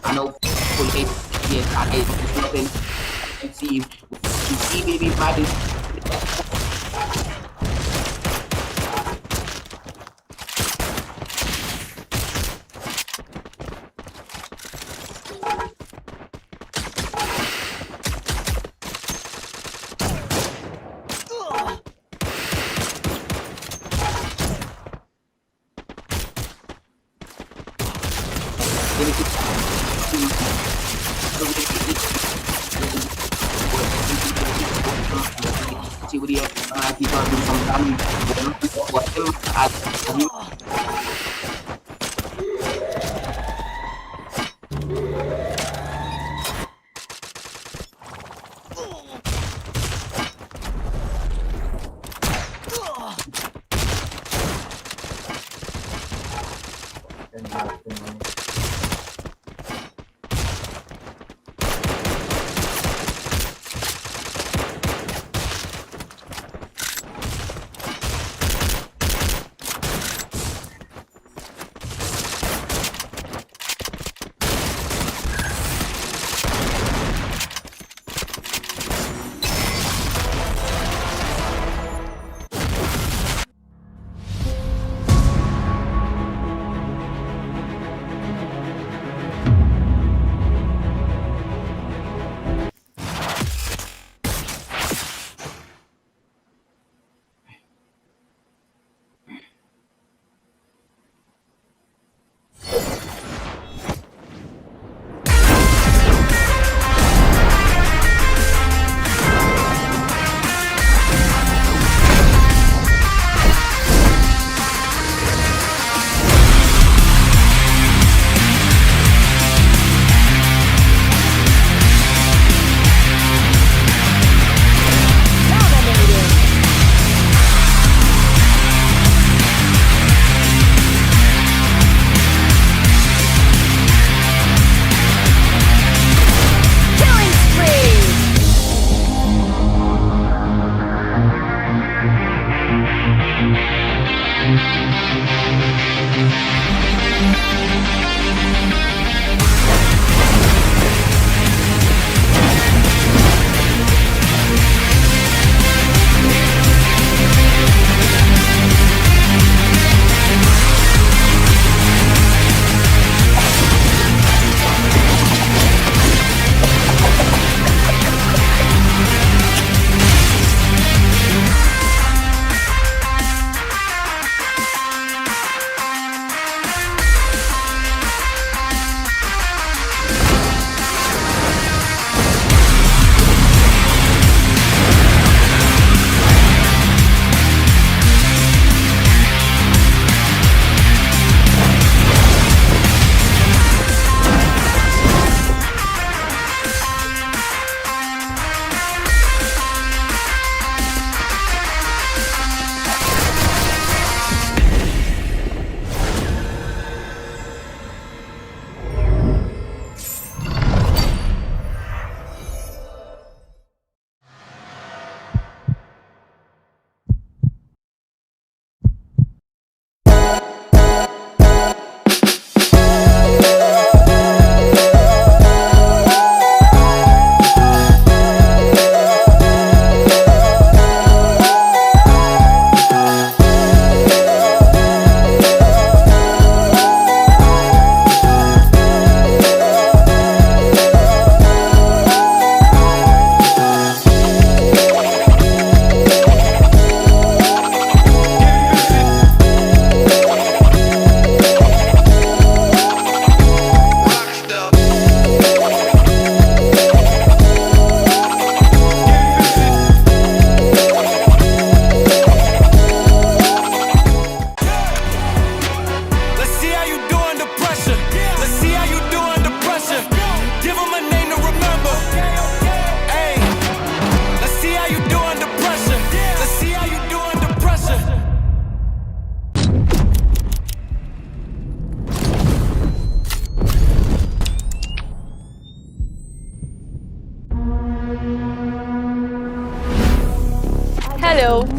I know yes, I can see maybe bad.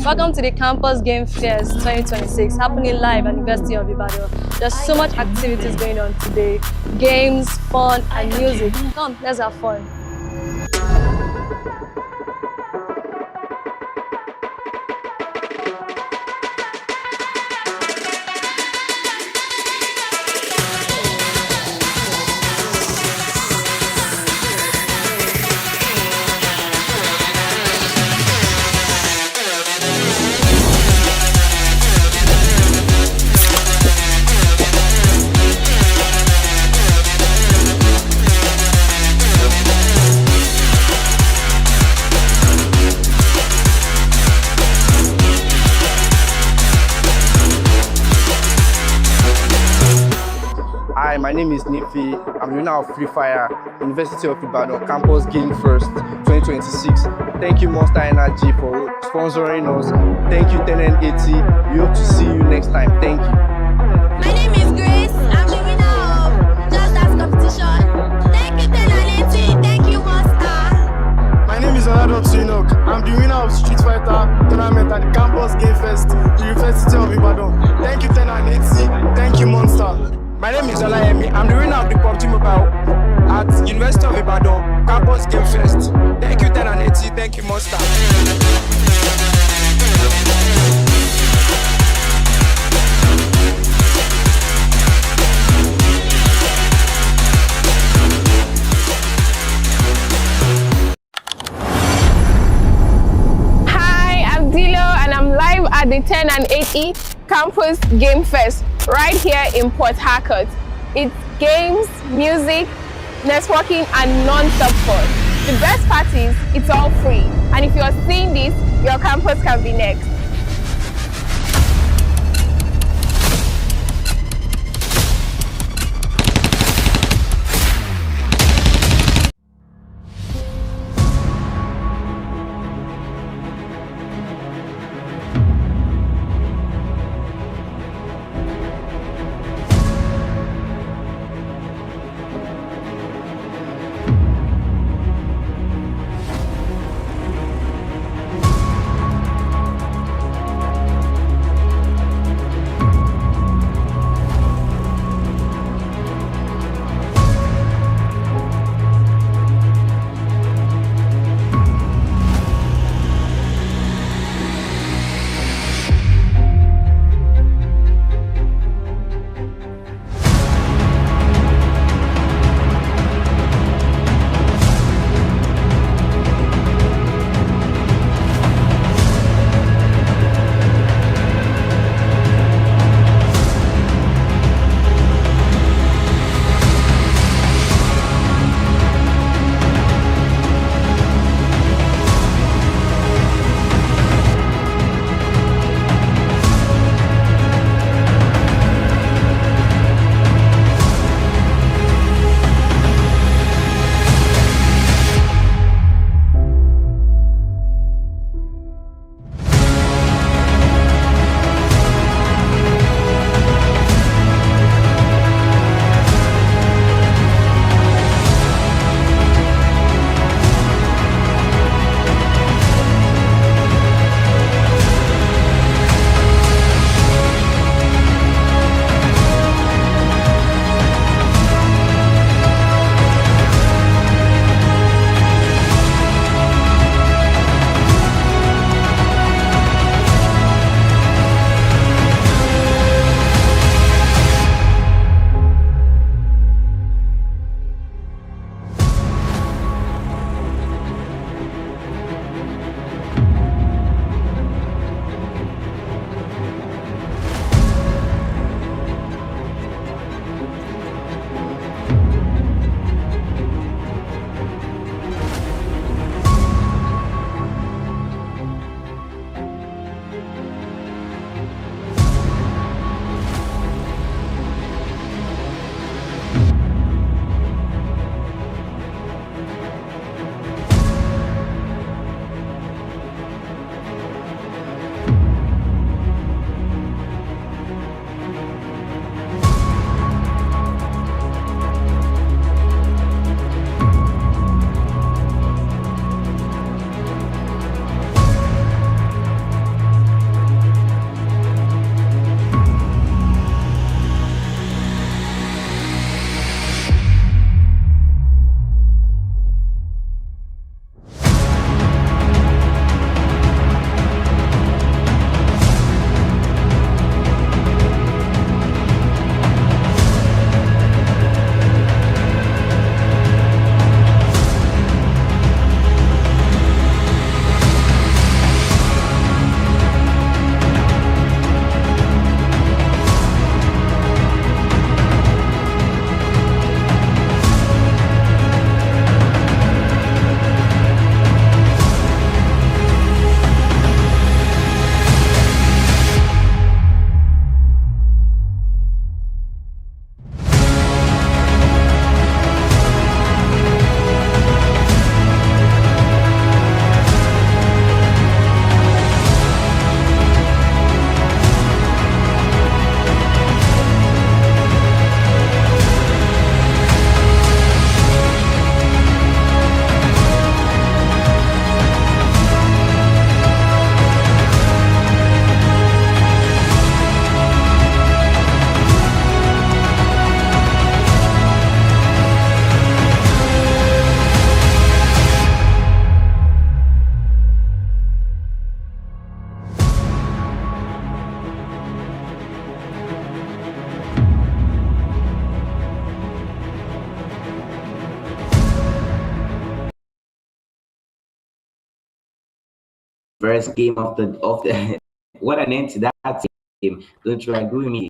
Welcome to the Campus Game Fest 2026 happening live at University of Ibadan. There's so much activities going on today. Games, fun and music. Come, let's have fun. Hi, my name is Nifi. I'm the winner of Freefire, University of Ibadan, Campus Game First 2026. Thank you Monster Energy for sponsoring us. Thank you 10N80. We hope to see you next time. Thank you. My name is Grace. I'm the winner of Just Dance competition. Thank you 10N80. Thank you Monster. My name is Ronaldo Chinok. I'm the winner of Street Fighter tournament at the Campus Game Fest, University of Ibadan. Thank you 10N80. Thank you Monster. My name is Olayemi. I'm the winner of the PUBG Mobile at University of Ibadan, Campus Game Fest. Thank you 10N80. Thank you Monster. Hi, I'm Dilo and I'm live at the 10N80 Campus Game Fest right here in Port Harcourt. It's games, music, networking and non-stop fun. The best part is it's all free, and if you're seeing this, your campus can be next. first game of the what an end to that game. Don't you agree with me?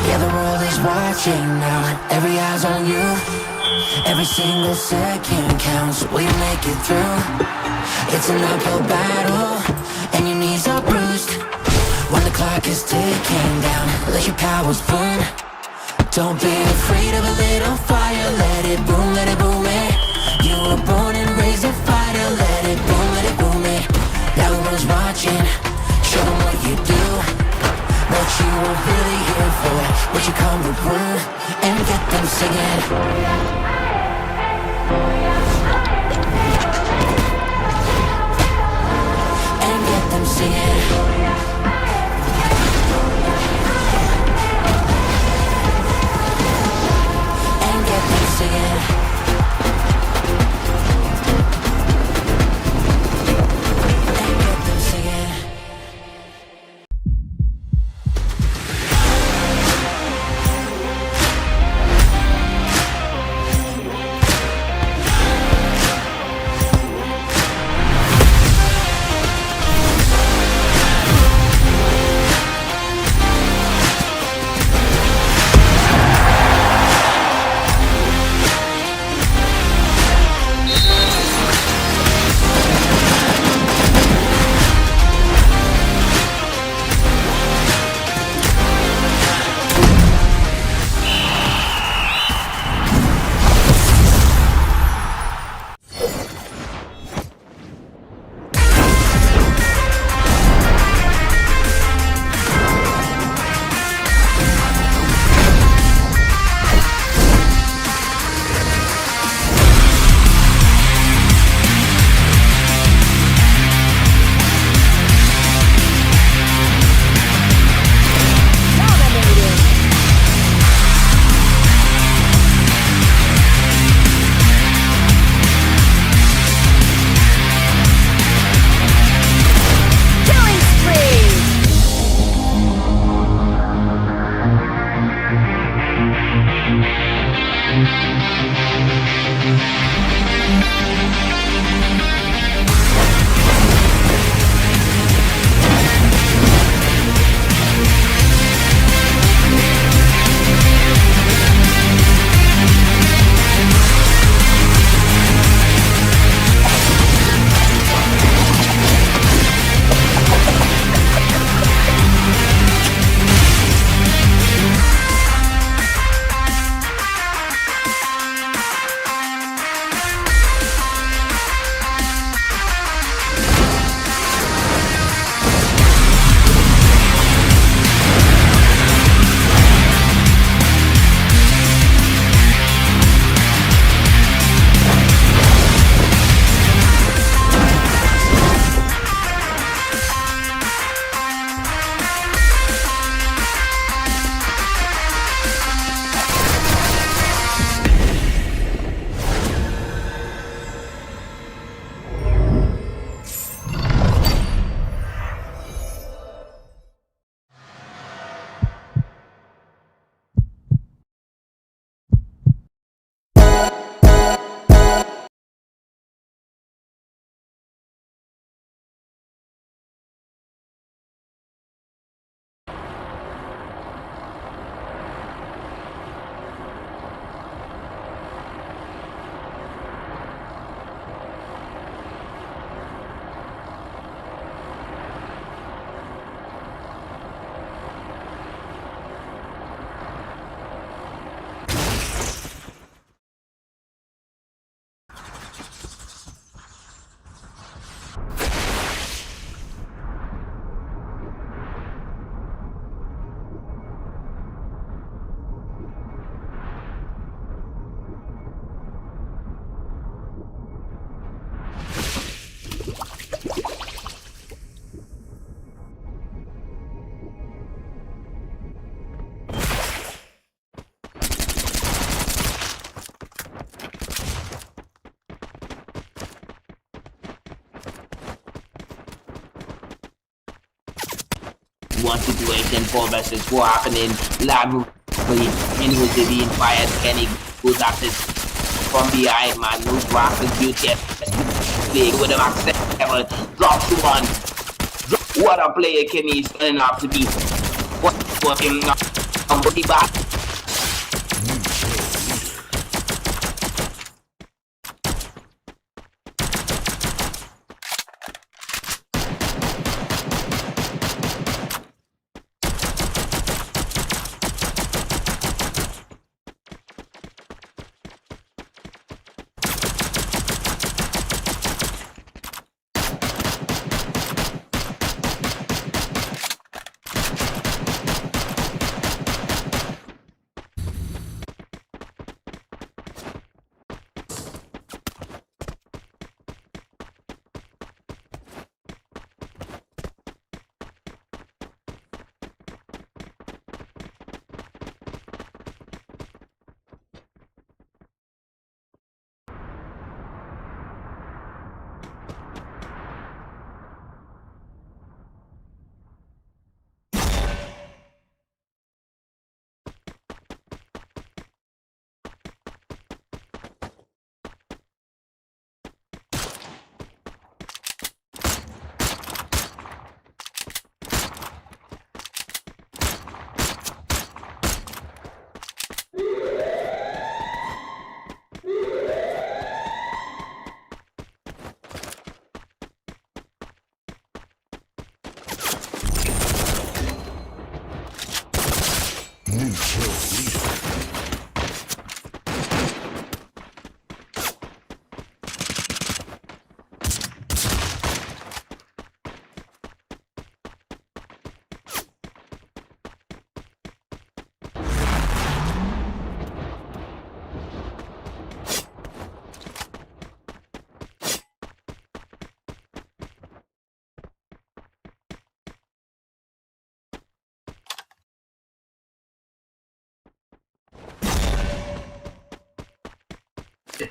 Yeah, the world is watching now. Every eye's on you. Every single second counts. Will you make it through? It's an uphill battle, and your knees are bruised. When the clock is ticking down, let your powers burn. Don't be afraid of a little fire. Let it boom it. You were born and raised a fighter. Let it boom it. Everyone's watching. Show them what you do. What you were really here for. What you come to prove. And get them singing. And get them singing. And get them singing. And get them singing. one situation, 4 versus 4 happening. Live in who's being fired. Kenny goes after from behind, man. Moves back and beauty. Big with the max 7. Drops one. What a player Kenny is turning out to be. What's working on body back.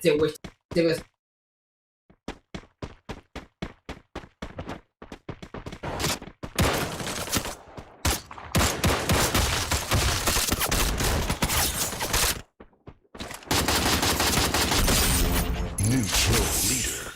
There was New kill leader.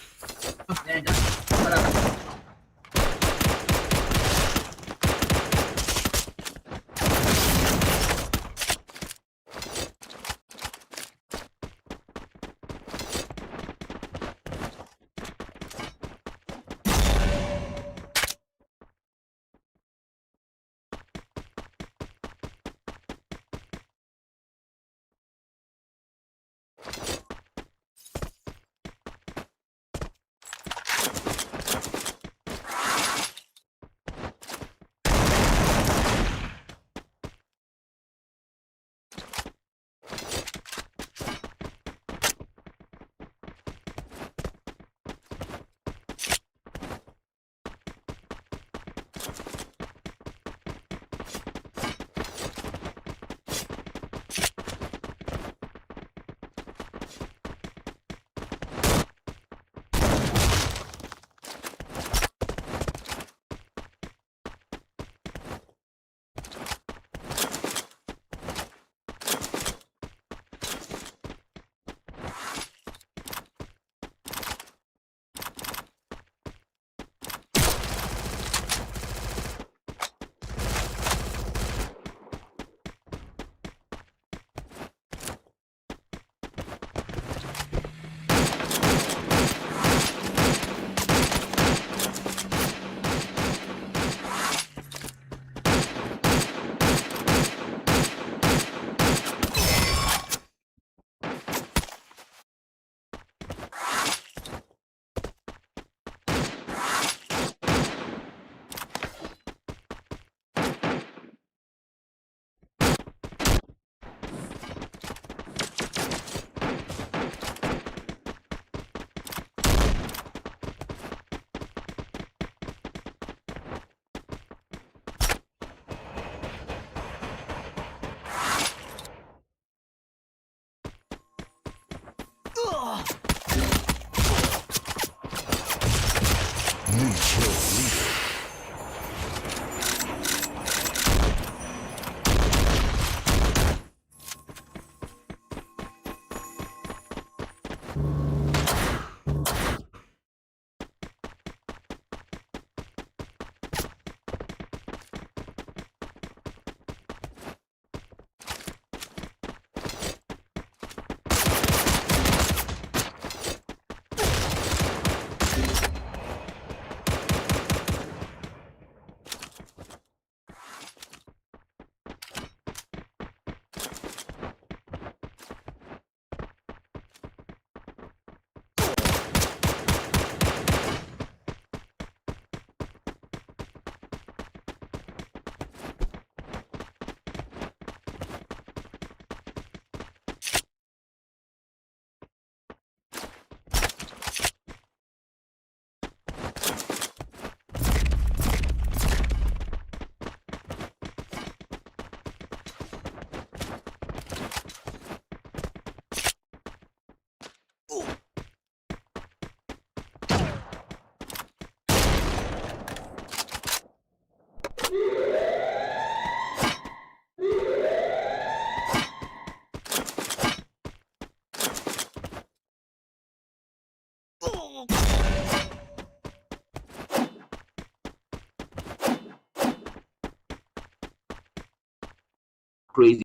Crazy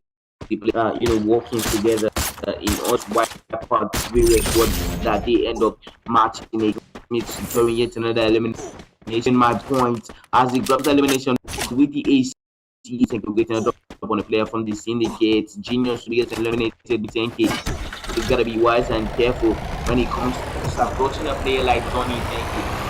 working together in us wipe out various squads that they end up matching it, securing yet another elimination match point as he grabs the elimination with the AC segregating a drop on a player from the syndicate. Genius to get eliminated with 10k. He's gotta be wise and careful when it comes to approaching a player like Johnny 10k.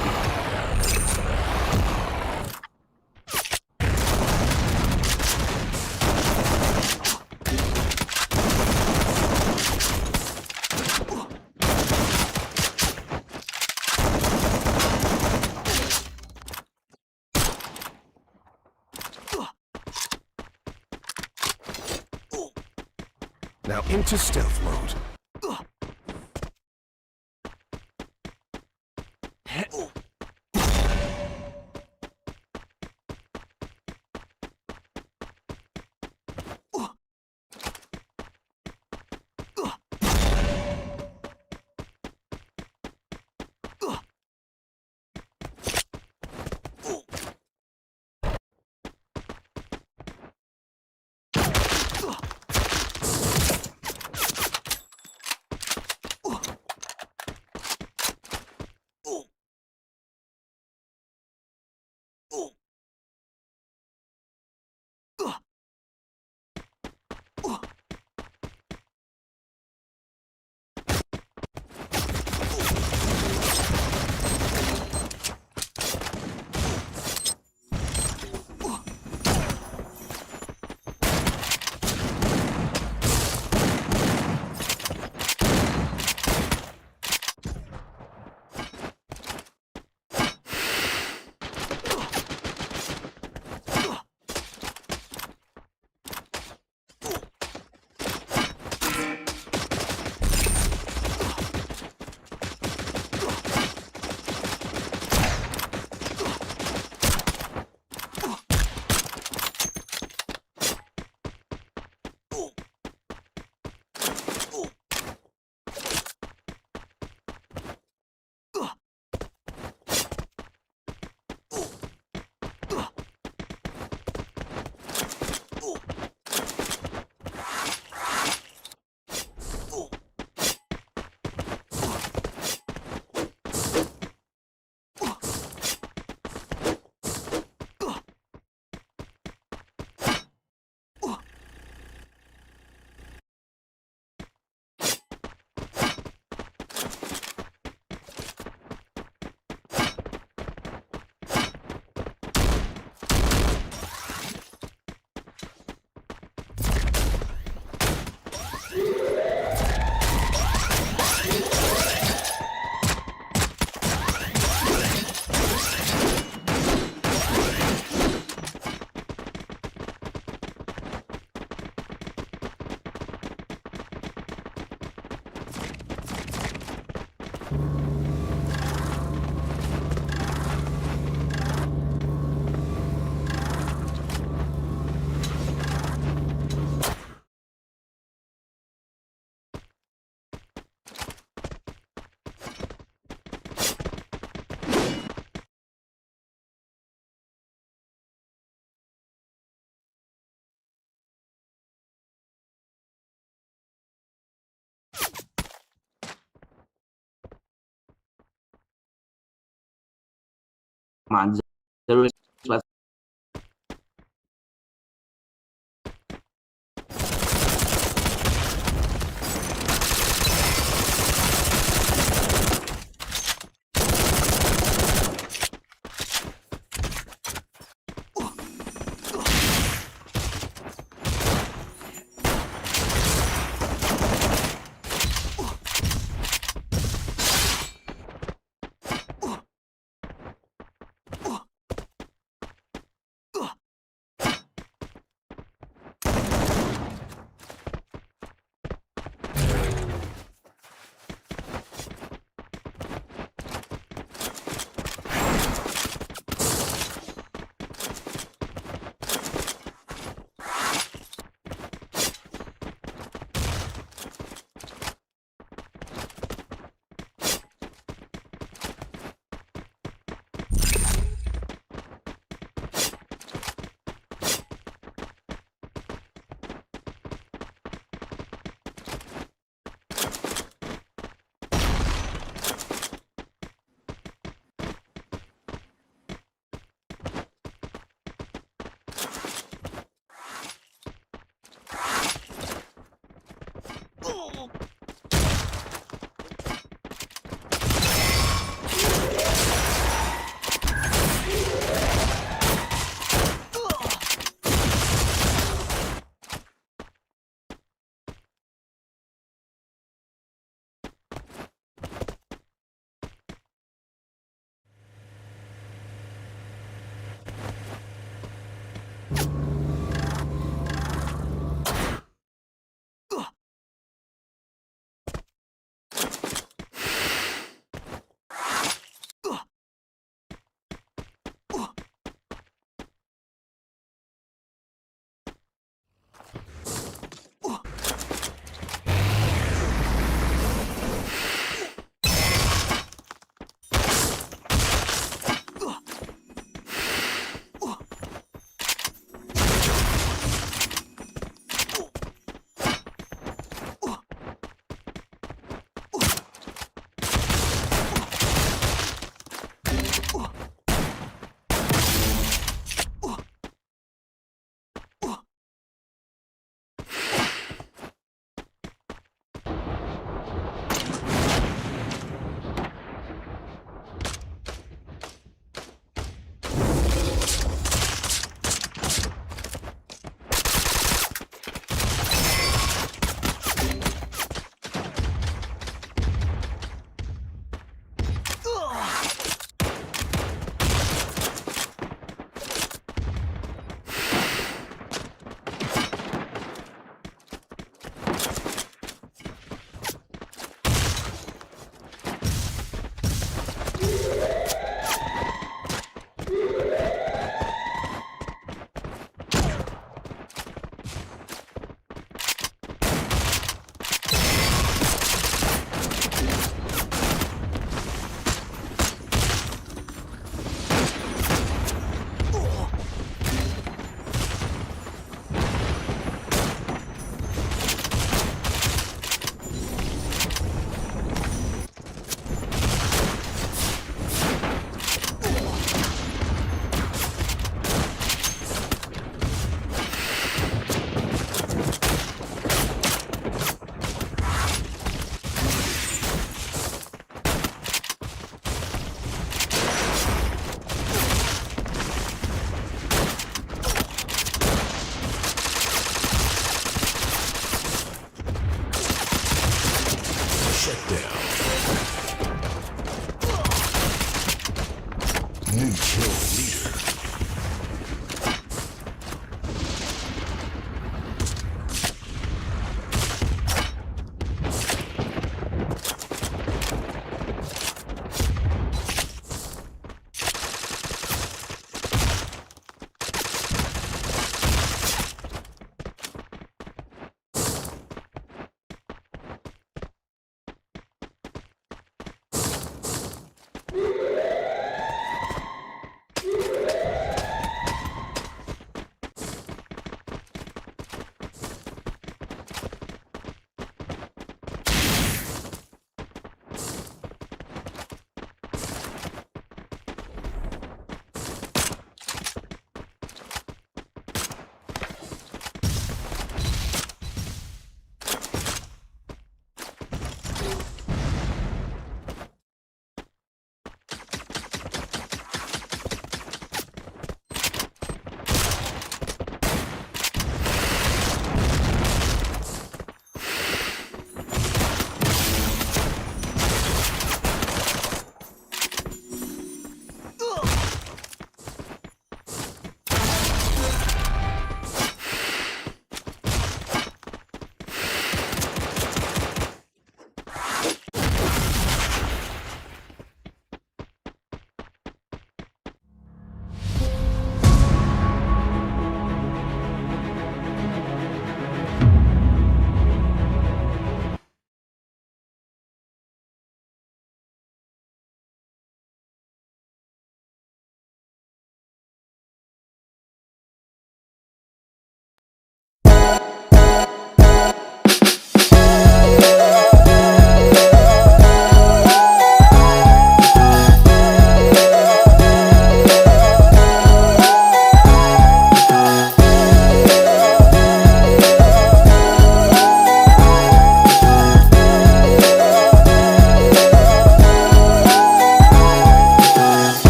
Now into stealth mode. man. Zero was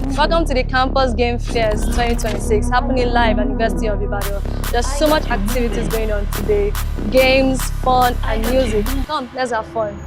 welcome to the Campus Game Fest 2026 happening live at University of Ibadan. There's so much activities going on today, games, fun and music. Come, let's have fun.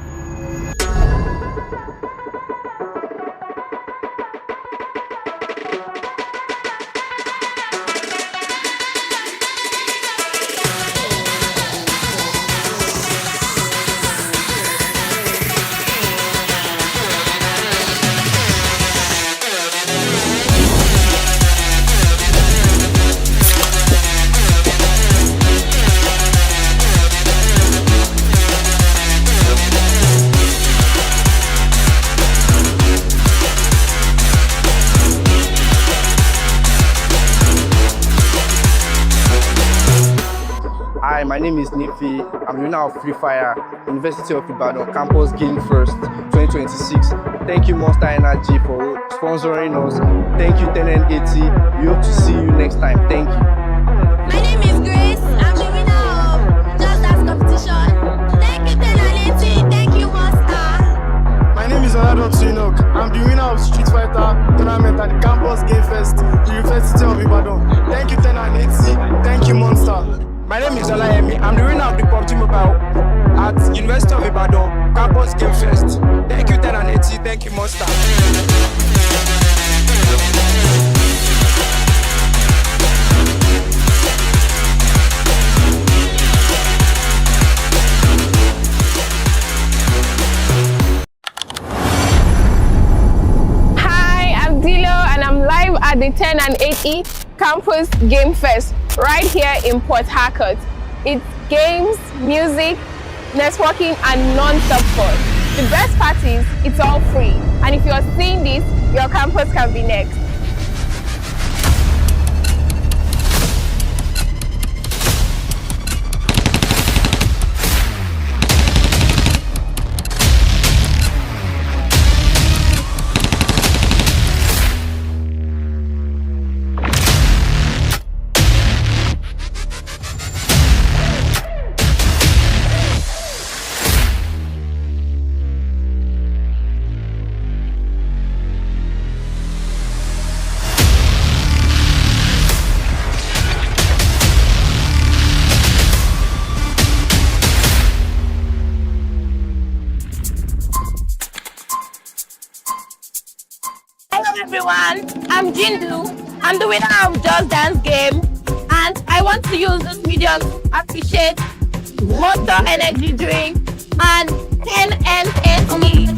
Hi, my name is Nifi. I'm the winner of Freefire, University of Ibadan, Campus Game First 2026. Thank you Monster Energy for sponsoring us. Thank you 10N80. We hope to see you next time. Thank you. My name is Grace. I'm the winner of Just Dance competition. Thank you, 10N80. Thank you, Monster. My name is Oladotu Enoch. I'm the winner of Street Fighter tournament at the Campus Game Fest, University of Ibadan. Thank you 10N80. Thank you, Monster. My name is Olayemi. I'm the winner of the PUBG Mobile at University of Ibadan, Campus Game Fest. Thank you 10N80. Thank you, Monster. Hi, I'm Dilo and I'm live at the 10N80 Campus Game Fest right here in Port Harcourt. It's games, music, networking and non-stop fun. The best part is it's all free, and if you're seeing this, your campus can be next. Hello everyone, I'm Jindu. I'm the winner of Just Dance game, and I want to use this medium to appreciate Monster Energy Drink and 10N80.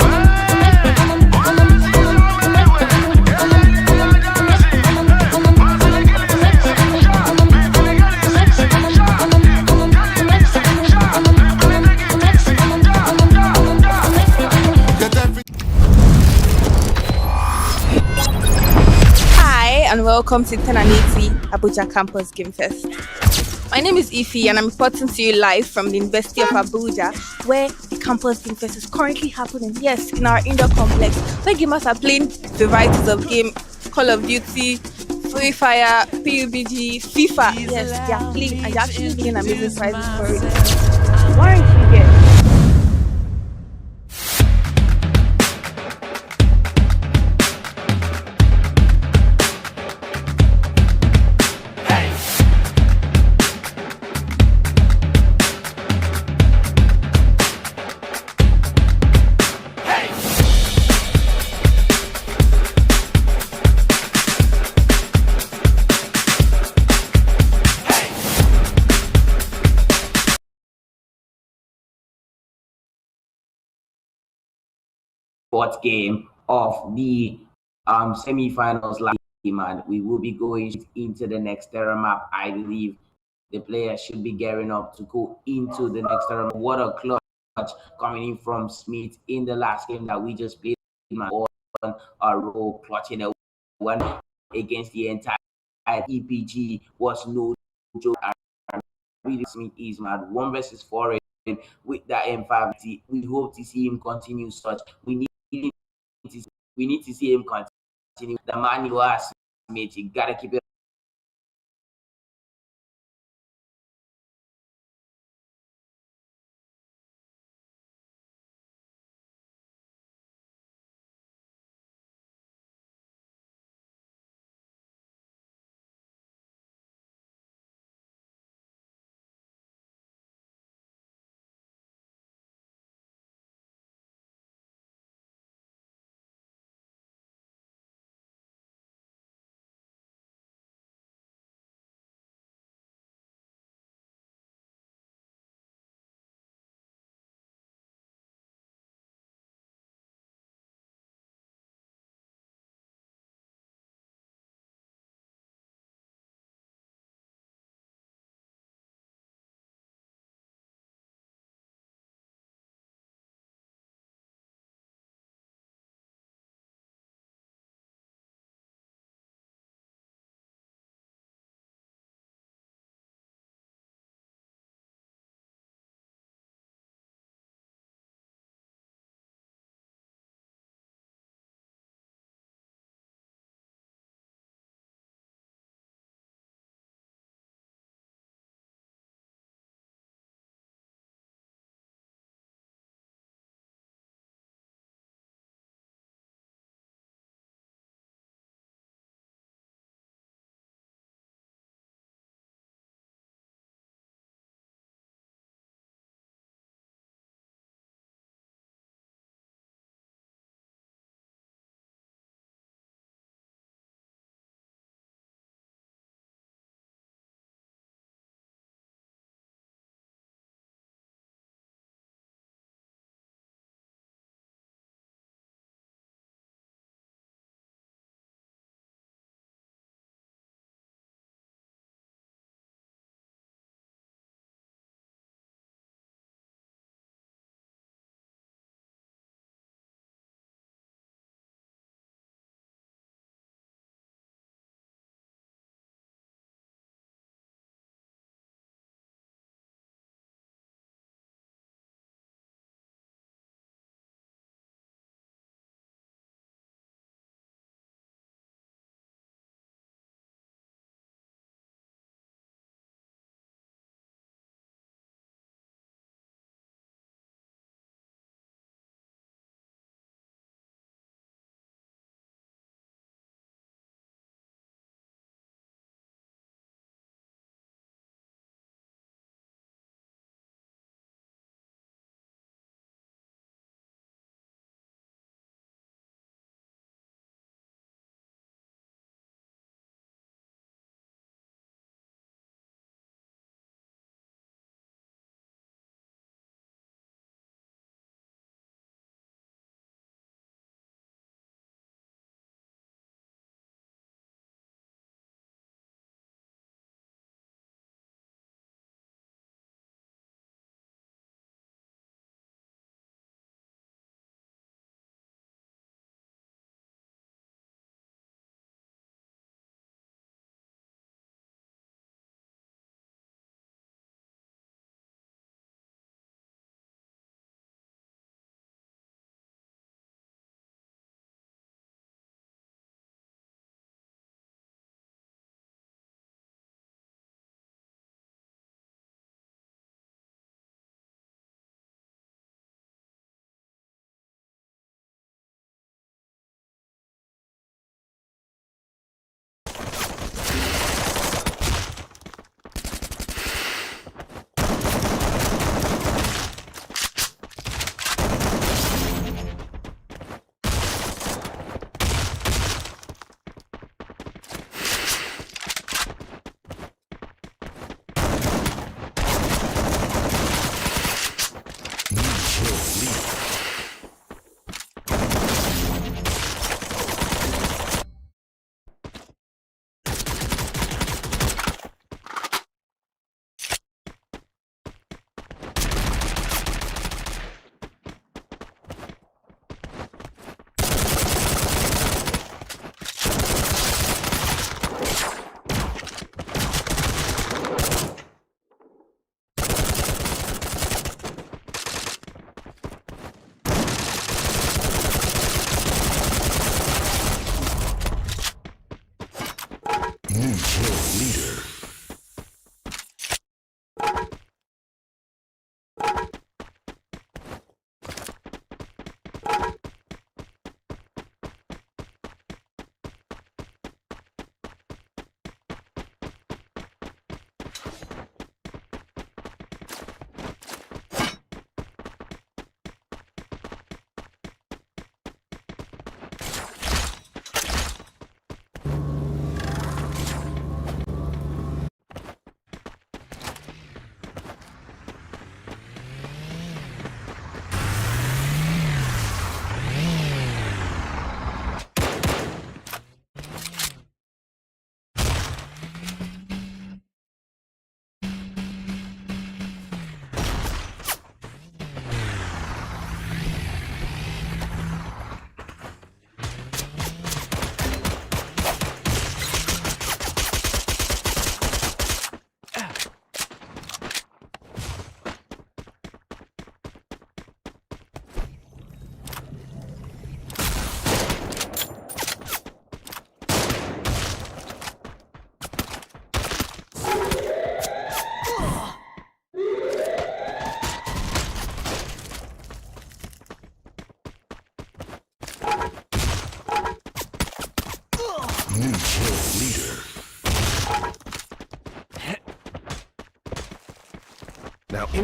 And welcome to 10N80 Abuja Campus Game Fest. My name is Ifi and I'm reporting to you live from the University of Abuja, where the Campus Game Fest is currently happening. Yes, in our indoor complex, where gamers are playing varieties of game, Call of Duty, Freefire, PUBG, FIFA. Yes, they are playing and they're actually getting amazing prizes for it. Why aren't you here? Fourth game of the semifinals last game, and we will be going into the next terra map. I believe the players should be gearing up to go into the next terra map. What a clutch coming in from Smith in the last game that we just played, man. On a row, clutching a one against the entire EPG was no joke. Really, Smith is man, 1 versus 4 with that M5. We hope to see him continue such. We need to see him continue. The man you are, Smith, you gotta keep it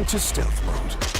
into stealth mode.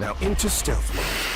Now into stealth mode.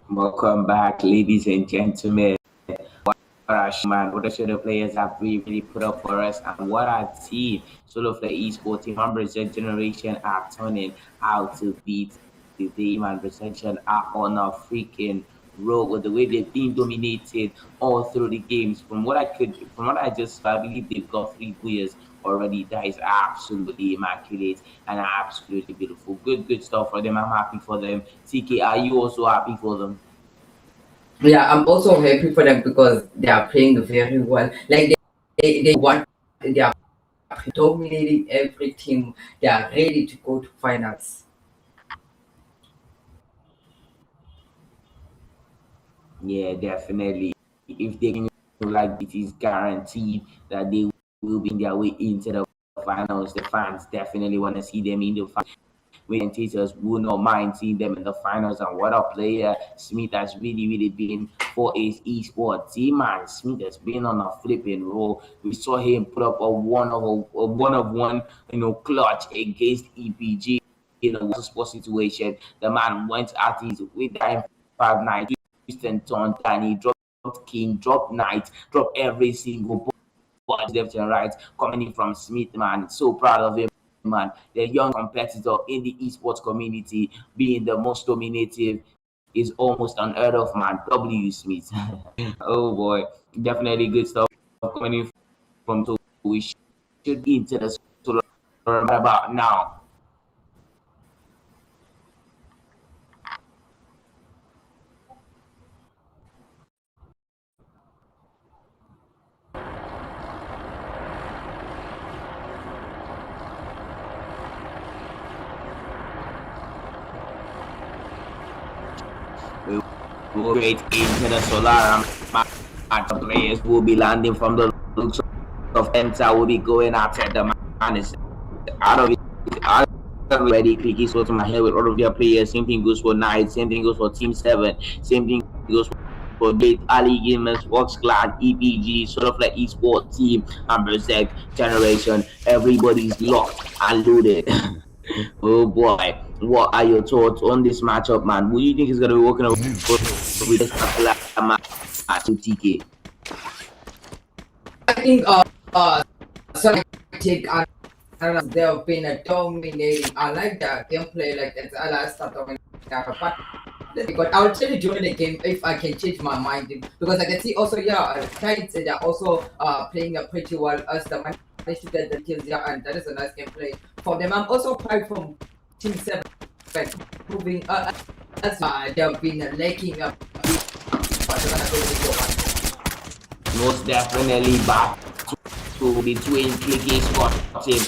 Welcome back, ladies and gentlemen. Man, what the sort of players have really put up for us, and what our team, sort of the esports team, Represent Generation, are turning out to beat the team and Reception are on a freaking roll with the way they've been dominated all through the games. From what I just saw, I believe they've got 3 players already. That is absolutely immaculate and absolutely beautiful. Good stuff for them. I'm happy for them. TK, are you also happy for them? Yeah, I'm also happy for them because they are playing very well. Like they want, they are dominating every team. They are ready to go to finals. Yeah, definitely. If they can like it is guaranteed that they will be in their way into the finals. The fans definitely want to see them in the finals. Commentators will not mind seeing them in the finals. And what a player Smith has really been for his esports team. Man, Smith has been on a flipping roll. We saw him put up a one of one, clutch against EPG in a sport situation. The man went at it with that 5-9 Houston turned and he dropped King, dropped Knight, dropped every single ball left and right coming in from Smith, man. So proud of him, man. The young competitor in the esports community being the most dominative is almost unheard of, man. W. Smith. Oh boy, definitely good stuff coming in from. So we should get into the sort of about now. We will get into the solar match. The players will be landing from the looks of Enter will be going after the man is out of it. Out already quickly so to my head with all of their players. Same thing goes for Knight, same thing goes for Team 7, same thing goes for Great Ali Gamers, Voxclan, EPG, sort of like esports team, and Berserk Generation. Everybody's locked and loaded. Oh boy, what are your thoughts on this matchup, man? Who do you think is going to be working with this particular match to TK? I think Celtic and they have been dominating. I like the gameplay, like it's I like stuff dominating. But I'll tell you during the game if I can change my mind because I can see also Tides they are also playing pretty well as the managed to get the kills and that is a nice gameplay for them. I'm also proud from Team 7 moving as they have been lacking a bit. Most definitely back to between Clicky Sporting.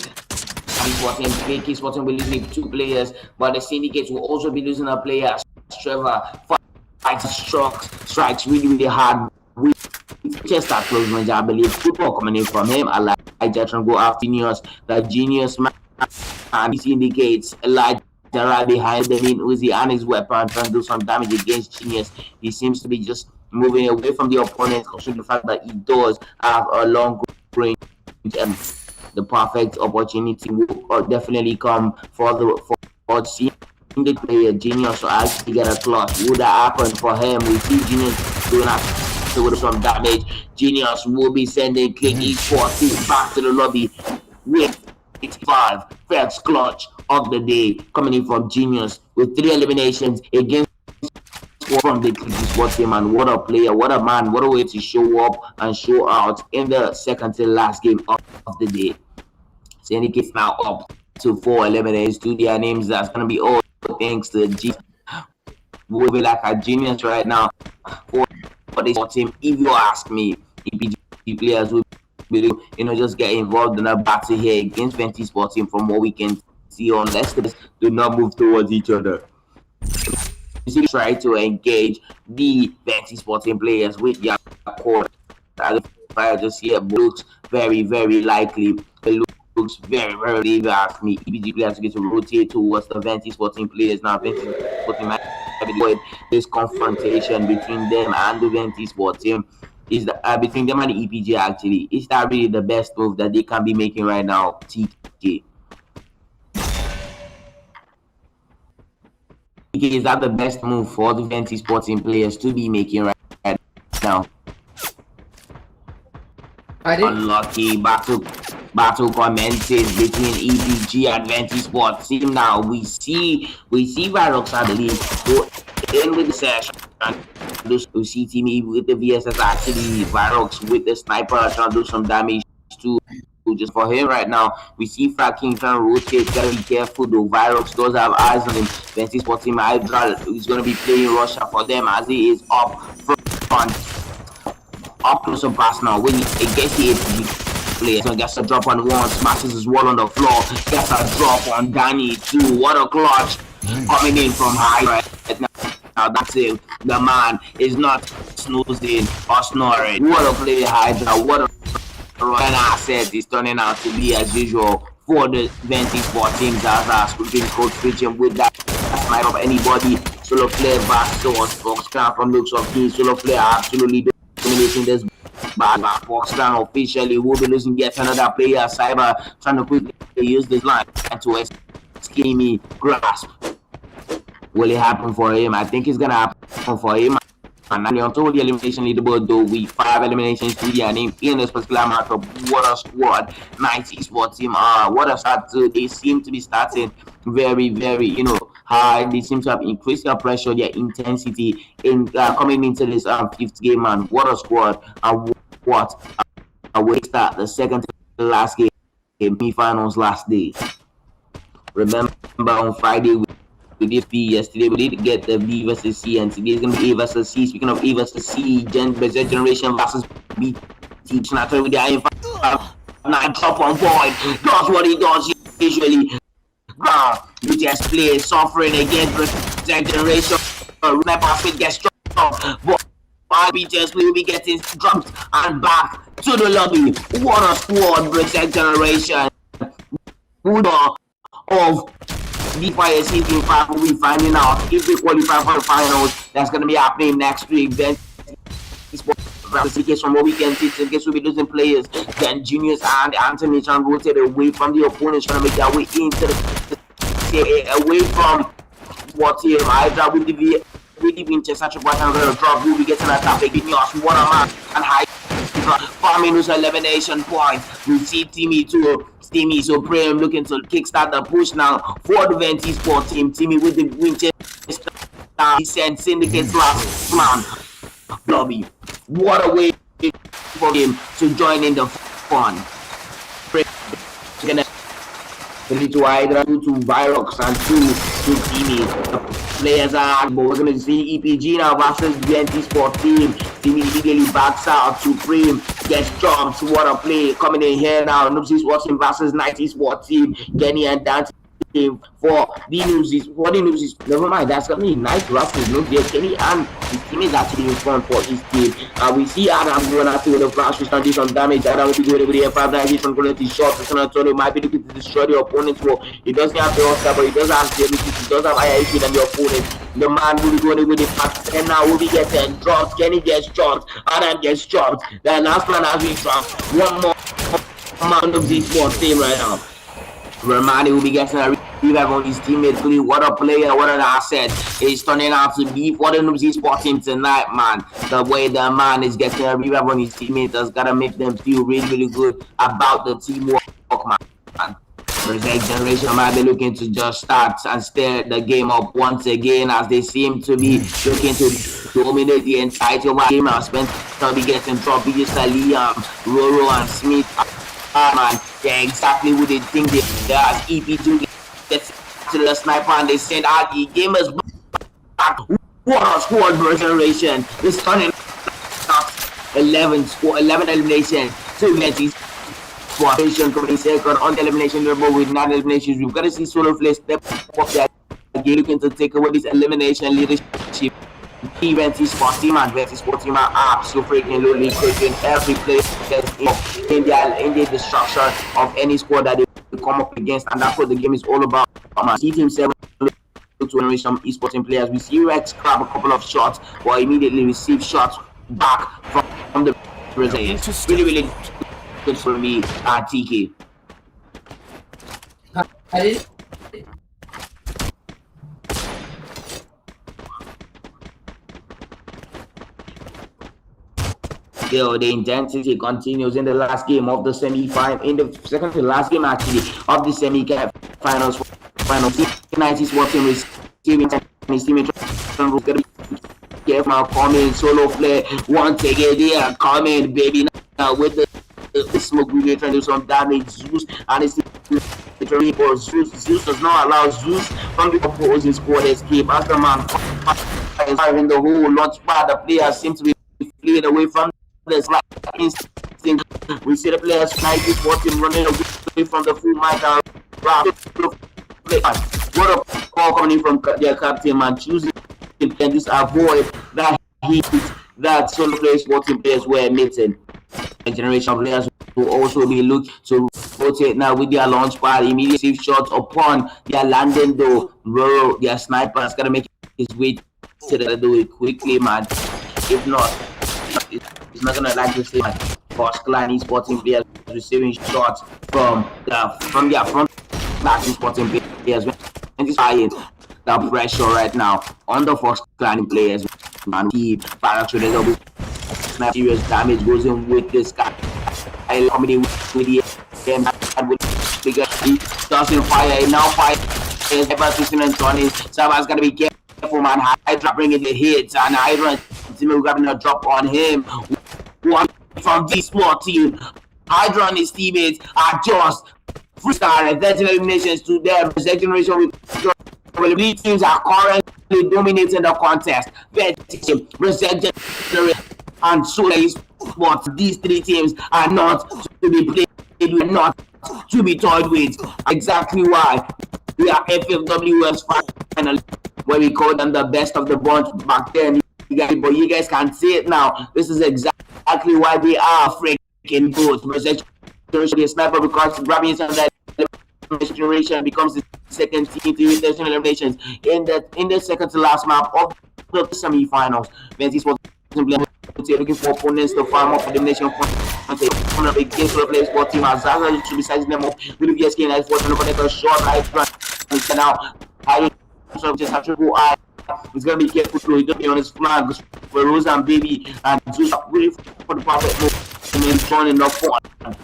Clicky Sporting will be losing 2 players, but the Syndicates will also be losing a player. Trevor fights strikes really hard. We just at close range, I believe. Football coming in from him. I like that and go after Genius. The Genius man and he indicates like right behind them in Uzi and his weapon trying to do some damage against Genius. He seems to be just moving away from the opponent, considering the fact that he does have a long range. The perfect opportunity will definitely come for seeing the player Genius to actually get a class. Would that happen for him? We see Genius doing with some damage. Genius will be sending Click Esports back to the lobby with 85 first clutch of the day coming in from Genius with 3 eliminations against from the Click Esports team. And what a player, what a man, what a way to show up and show out in the second to last game of the day. Syndicates now up to 4 eliminations to their names. That's going to be all thanks to G. We'll be like a genius right now for this team. If you ask me, EPG players will be, just get involved in a battle here against Venti Sports team from what we can see, unless they do not move towards each other. Try to engage the Venti Sports team players with their core. Fire just here looks very likely. It looks very if you ask me. EPG players get to rotate towards the Venti Sporting players now. Venti Sporting might avoid this confrontation between them and the Venti Sport team. Is that between them and the EPG actually? Is that really the best move that they can be making right now, TK? is that the best move for the Venti Sporting players to be making right now? Unlucky battle commences between EPG and Venti Sports team. Now we see Virox, I believe, go in with the session. We see Timmy with the VSS, actually Virox with the sniper trying to do some damage to just for him right now. We see Fraking trying to rotate. Gotta be careful though. Virox does have eyes on him. Venti Sports team Hydra is gonna be playing Russia for them as he is up front. Up close and pass now. When it gets the APG player, so gets a drop on one, smashes his wall on the floor, gets a drop on Danny too. What a clutch coming in from high right now. Now that's it. The man is not snoozing or snoring. What a play, Hydra. What a run asset is turning out to be as usual for the Venti Sport teams as our screen coach switching with that snipe of anybody. Solo player back towards Fox Crown from looks of key. Solo player absolutely dominating this bad Fox Crown officially will be losing yet another player. Cyber trying to quickly use this line to schemy grasp. Will it happen for him? I think it's gonna happen for him. And on top of the elimination leaderboard, though, with 5 eliminations to their name in this particular matchup. What a squad! Nice esports team. What a start to. They seem to be starting very, very, high. They seem to have increased their pressure, their intensity in coming into this 5th game. Man, what a squad! What a way to start the second to last game, semifinals last day. Remember on Friday. We did B yesterday. We did get the B versus C, and today is going to be A versus C. Speaking of A versus C, generation versus B. Teach natural with the I drop on board. Does what he does usually. BTS play suffering against generation. Remember, it gets dropped, but BTS will be getting dropped and back to the lobby. What a squad, Brexit generation. Of the fire season 5 will be finding out if they qualify for the finals. That's going to be happening next week. Then from what we can see, tickets will be losing players. Then Juniors and Anthony trying to rotate away from the opponents, trying to make their way into the away from what here. Hydra with the Winchester such a point. I'm going to drop. We'll be getting a topic in yours. What a man and high. Farming was elimination point. We see Timmy too. Timmy so Prem looking to kickstart the push now for the Venti Sport team. Timmy with the Winchester. He sent Syndicate's last man. Lobby. What a way for him to join in the fun. Three to Hydra, 2 to Virox, and 2 to Timmy. The players are, but we're going to see EPG now versus Venti Sport team. Timmy immediately backs out. Supreme gets jumped. What a play coming in here now. Noobsy Sport team versus 90 Sport team. Kenny and Dante team for the Noobsies. Never mind, that's going to be nice rushes. Kenny and his team is actually in front for his team. We see Adam going after with a flash, which can do some damage. Adam will be going with the F5 he's from quality shots. San Antonio might be looking to destroy the opponent's wall. He doesn't have the Oscar, but he does have the ability. He does have higher HP than the opponent. The man will be going with the pass, and now will be getting dropped. Kenny gets dropped. Adam gets dropped. The last man has been dropped. One more man of this sports team right now. Romani will be getting a revive on his teammate. What a player, what an asset. He's turning out to be for the Noobsy Sport team tonight, man. The way the man is getting a revive on his teammate has got to make them feel really, really good about the teamwork, man. Berserk generation might be looking to just start and stir the game up once again as they seem to be looking to dominate the entirety of our game. Spencer will be getting dropped. Just Liam, Roro, and Smith. Man, they're exactly what they think they are. EP2 gets to the sniper and they send out the gamers back. What a squad generation. This turning 11 elimination. 2 matches. Formation coming second on the elimination level with 9 eliminations. We've got to see Solo Flay step up their game, looking to take away this elimination leadership. Venti Sport team and Venti Sport team are absolutely freaking lowly taking every player in the destruction of any squad that they come up against, and that's what the game is all about. See Team 7 to generate some esports players. We see Rex grab a couple of shots, but immediately receive shots back from the Brazilians. Really, really good for me, TK. Still, the intensity continues in the last game of the semi-final, in the second to last game actually of the semi-finals. Final 90 Sports team receiving his teammate going to be careful coming solo play once again. They are coming, baby, now with the smoke grenade trying to do some damage. Zeus and his literally for Zeus does not allow Zeus from the opposing squad escape. As the man firing the whole launch pad, the players seem to be fleeing away from the slide instinct. We see the players 90 Sports team running away from the full match. What a call coming in from their captain, man, choosing to just avoid that heat that solo play sporting players were emitting. A generation of players will also be looked to rotate now with their launch pad, immediately shots upon their landing though. Roro, their sniper, is gonna make his way to the do it quickly, man. If not, he's not gonna like to see man. First Clan sporting players receiving shots from their front line sporting players. And it's high the pressure right now on the First Clan players. Man, keep fire traders up serious damage goes in with this guy. I coming in with the and with bigger he doesn't fire now fight is ever twisting and turning. Someone's gotta be careful, man. Hydra bringing the hits and Hydra grabbing a drop on him. One from this small team. Hydra and his teammates are just freestyle and 13 eliminations to their generation with probably teams are currently dominating the contest. Reset and Solar Sports. These three teams are not to be played with, not to be toyed with. Exactly why we are FFWS final, where we call them the best of the bunch back then. But you guys can see it now. This is exactly why they are freaking good. The sniper because grabbing some of that generation becomes the second team to reach 13 eliminations in the second to last map of the semi-finals. Ventis was looking for opponents to farm up elimination points. Against the play sport team as Zaza should be sizing them up. Will be asking like for a short life run. Now, I just have to go. He's gonna be careful to he's gonna be on his flag for Rose and Baby and just really for the perfect move and turning enough fun.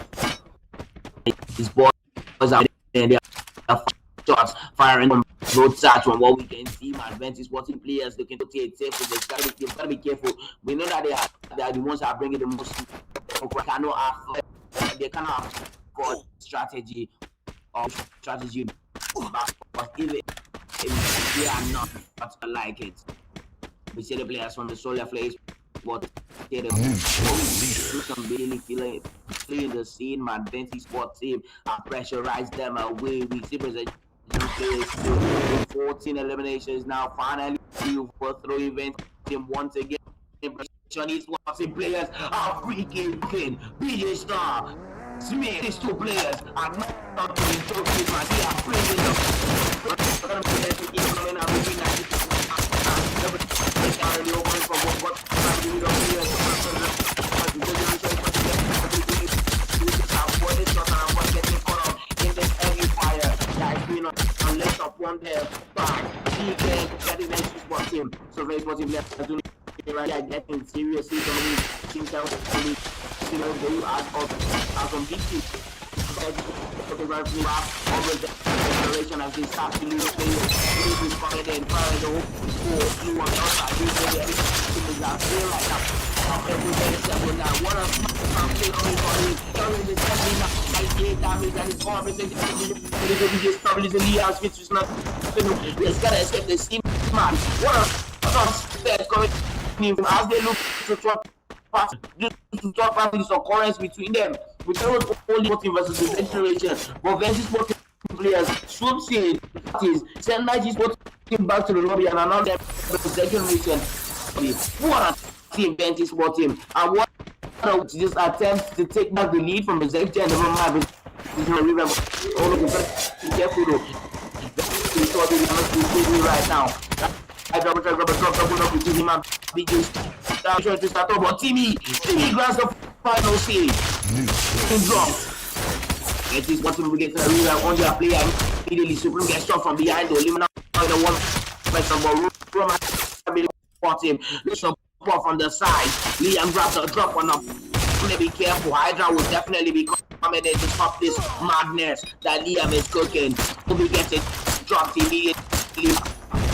His boys are there, they are shots firing on road search from what we can see. Man, Ventis sporting players looking to take safe. They've gotta be careful. We know that they are the ones that are bringing the most. They cannot afford strategy but even they are not like it. We see the players from the solar place, but they some really feeling the scene, man. Ventis sport team and pressurize them away. We see players 14 eliminations now. Finally, for through event team once again. Chinese watching players are freaking clean. BJ Star, Smith, these two players are not doing trophies, man. They are bringing them. Unless upon their back, he can get the next spot team. So very sporting players are doing right here, getting seriously. Some teams out they are from big teams. The generation has been started to lose players. This is fire and fire the whole blue on the outside. This is a feel like that. Every now one of them only the 98 damage and it's all just probably the Leah's which is not it's gotta escape the steam man. What of that coming as they look to talk about this occurrence between them. We cannot only voting versus the generation, but versus sporting players swoops in parties, send 90 sporting back to the lobby and announce them the generation. What a team Ventis sport team and what just attempt to take back the lead from the Zek Gen. Never mind, remember all of the careful though. We saw the right now. I drop up with him and begins to start up. But Timmy grabs the final save. It is what we get to the real on their player immediately. Supreme gets shot from behind the eliminate the one person but Roman for him. Listen off on the side. Liam grabs a drop on the. Be careful. Hydra will definitely be coming in to stop this madness that Liam is cooking. Will be getting dropped immediately.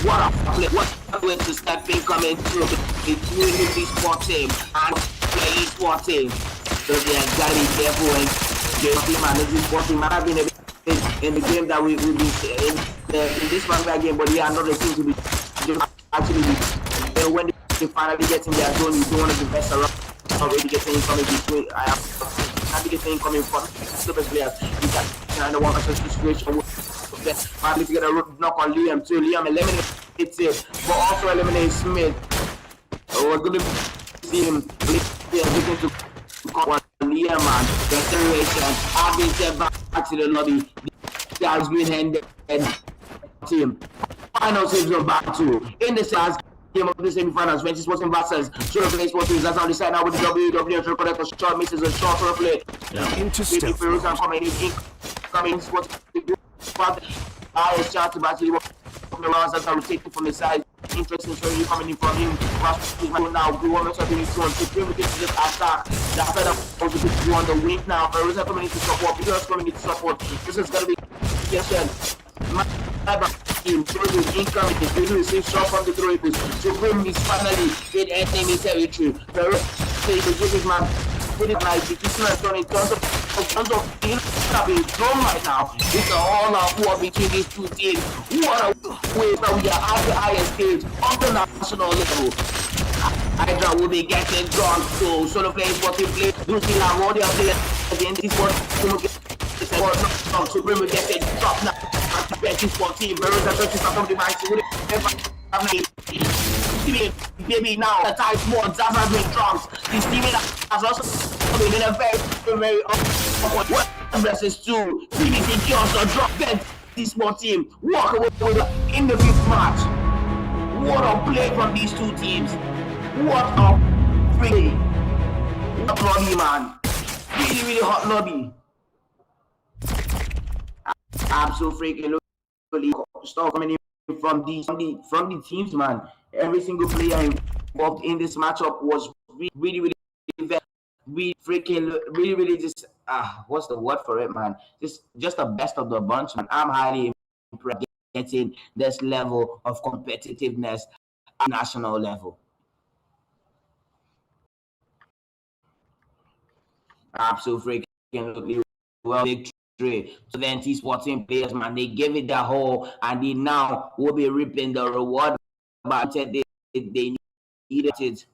What a play! What a way to step in coming through between the sport team and the sport team. So they gotta be careful and game team and this sport team might have been a bit in the game that we will be in this one game, but they are not seem to be actually when they finally get in their zone, you don't want to be messed around. Already getting incoming between I have getting incoming from the best players. You can one versus situation finally to get a knock on Liam too. Liam eliminates it, but also eliminates Smith. We're gonna see him looking to call on Liam man. The acceleration have been sent back to the lobby. The guy's been handed team. Final saves of battle in the last game of the semifinals. Venture Sporting versus Short Play Sporting. That's how they sign out with the WWE record for short misses and short play. Into stealth mode. Coming Sporting. Highest chance to actually walk around. That's how we take it from the side. Interesting story coming in from him. Now, we want to be to bring this attack. That's why that was a on the wing now. Veruza coming in to support. Because coming in to support. This is going to be yes, team showing income is going to receive shot from the throwables. Supreme is finally in enemy territory. The rest is man put it like it is not in terms of being thrown right now. It's an all-out war between these two teams. What a way that we are at the highest stage of the national level. Hydra will be getting drawn to solo players what they play. Losing our audio players against this one. Supreme will get it dropped now. Benches for team. Veruza touches from the mic. Baby now the tight more Zaza's been drums. This team has also been in a very awkward versus 2. CBC kills the drop then this small team walk away with it in the 5th match. What a play from these two teams. What a play. What lobby man. Really hot lobby. Absolutely freaking stuff coming in from the teams, man. Every single player involved in this matchup was really just what's the word for it, man? Just the best of the bunch, man. I'm highly impressed getting this level of competitiveness at national level. Absolutely freaking well victory. So then T-Sporting players, man, they gave it their whole and they now will be reaping the reward, but they needed it.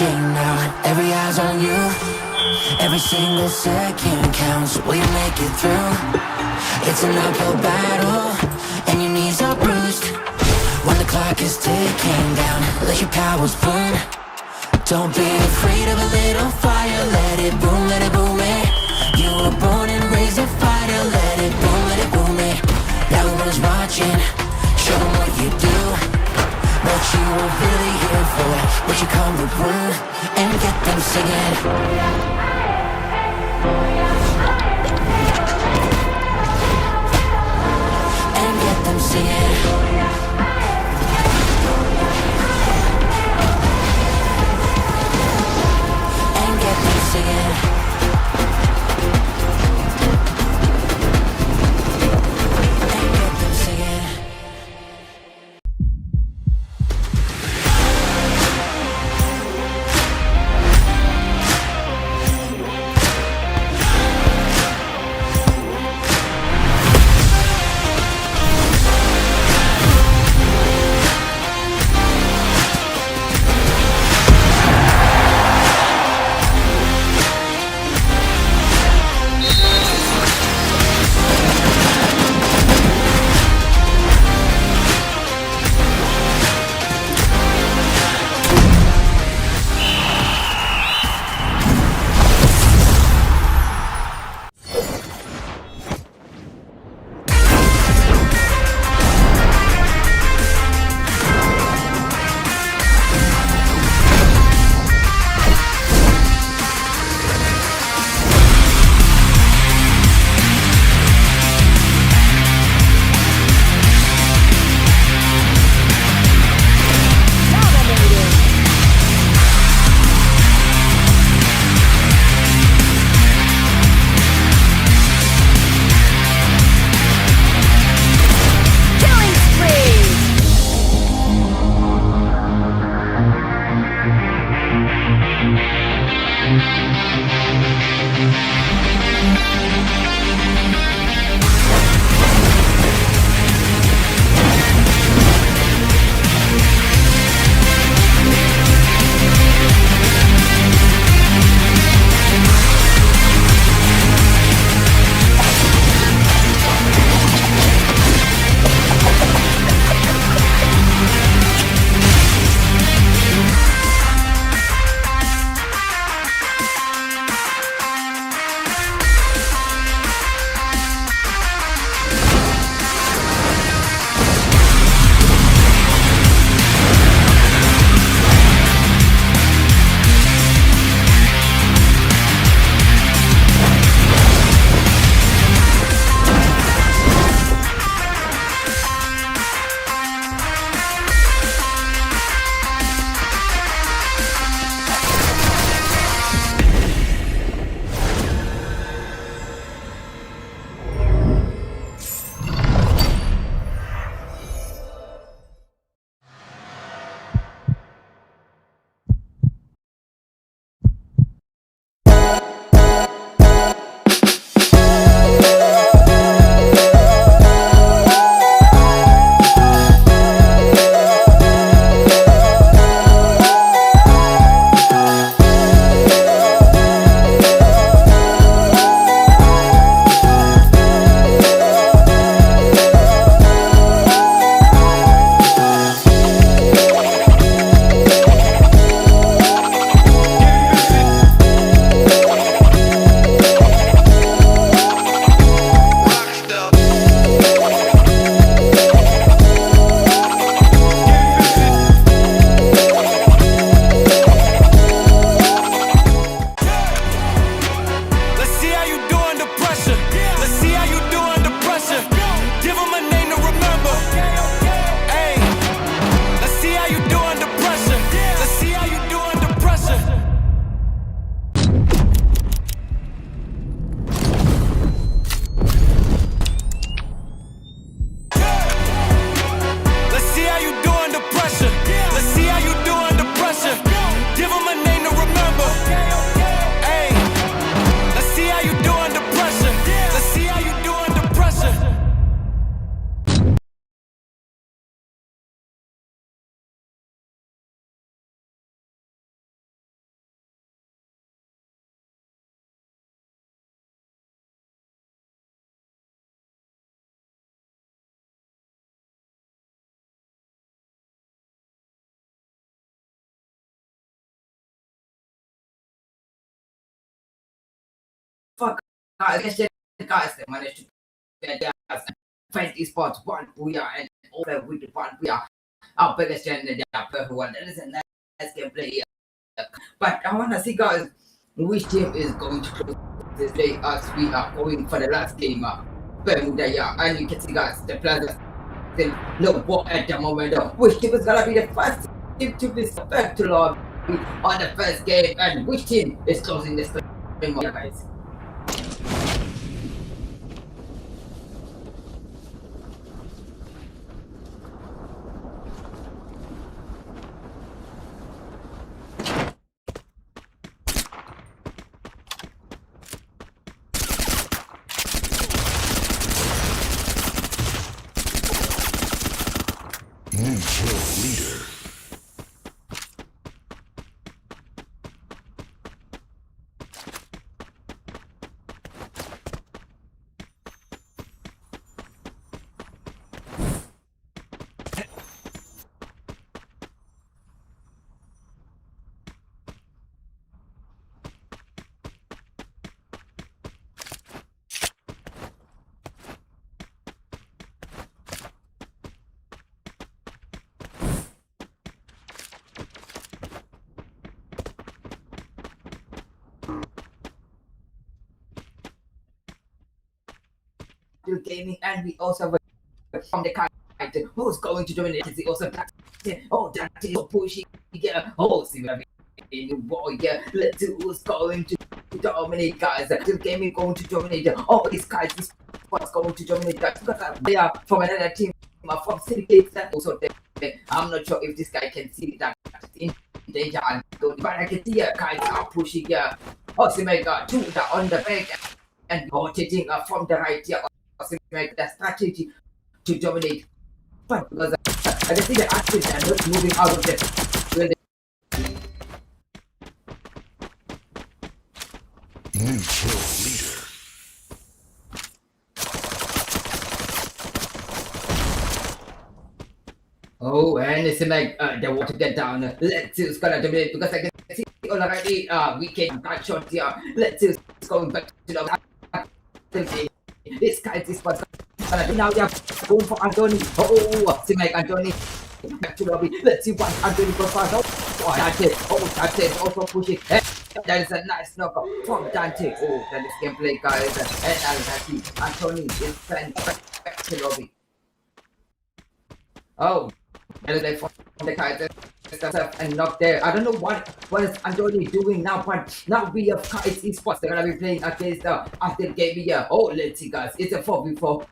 watching now. Every eye's on you. Every single second counts. Will you make it through? It's an uphill battle, and your knees are bruised. When the clock is ticking down, let your powers burn. Don't be afraid of a little fire. Let it boom, it. You were born and raised a fighter. Let it boom, it. Everyone's watching. Show them what you do, what you were really here for, what you come to prove, and get them singing. And get them singing. And get them singing. fuck, guys, they managed to get their 20 spots, one booyah, and over with the one booyah. Our biggest challenge, everyone. That is a nice gameplay here. But I want to see, guys, which team is going to close this day as we are going for the last game. Bermuda, yeah, and you can see, guys, the players still no ball at the moment. Which team is gonna be the first team to be back to lobby on the first game, and which team is closing this game, guys? Leader. Gaming, and we also have from the character who's going to dominate. Is also oh, that is so pushy. Yeah, oh, see, boy, yeah, let's see who's going to dominate, guys. The gaming going to dominate. Oh, these guys, this was going to dominate, guys, because they are from another team from City Gates. That also there. I'm not sure if this guy can see that in danger, and but I can see guys are pushing. Yeah, oh, see, my God, two on the back and rotating from the right here. Make the strategy to dominate, but because I can see the actors are not moving out of the Neutral leader. oh, and it's like they want to get down. Let's see who's gonna dominate because I can see already we can cut shot here. Let's see who's going back to the this guy, this was now they are going for Anthony. Oh, see like Anthony back to lobby. Let's see what Anthony goes for. Oh, Dante. Oh, Dante is also pushing. Hey, that is a nice knockout from Dante. Oh, that is gameplay, guys. And Anthony is sent back to lobby. Oh, that is like from the Kaiser and not there. I don't know what is Anthony doing now, but now we have Kites Esports. They're gonna be playing against after the game here. Oh, let's see, guys. It's a 4v4.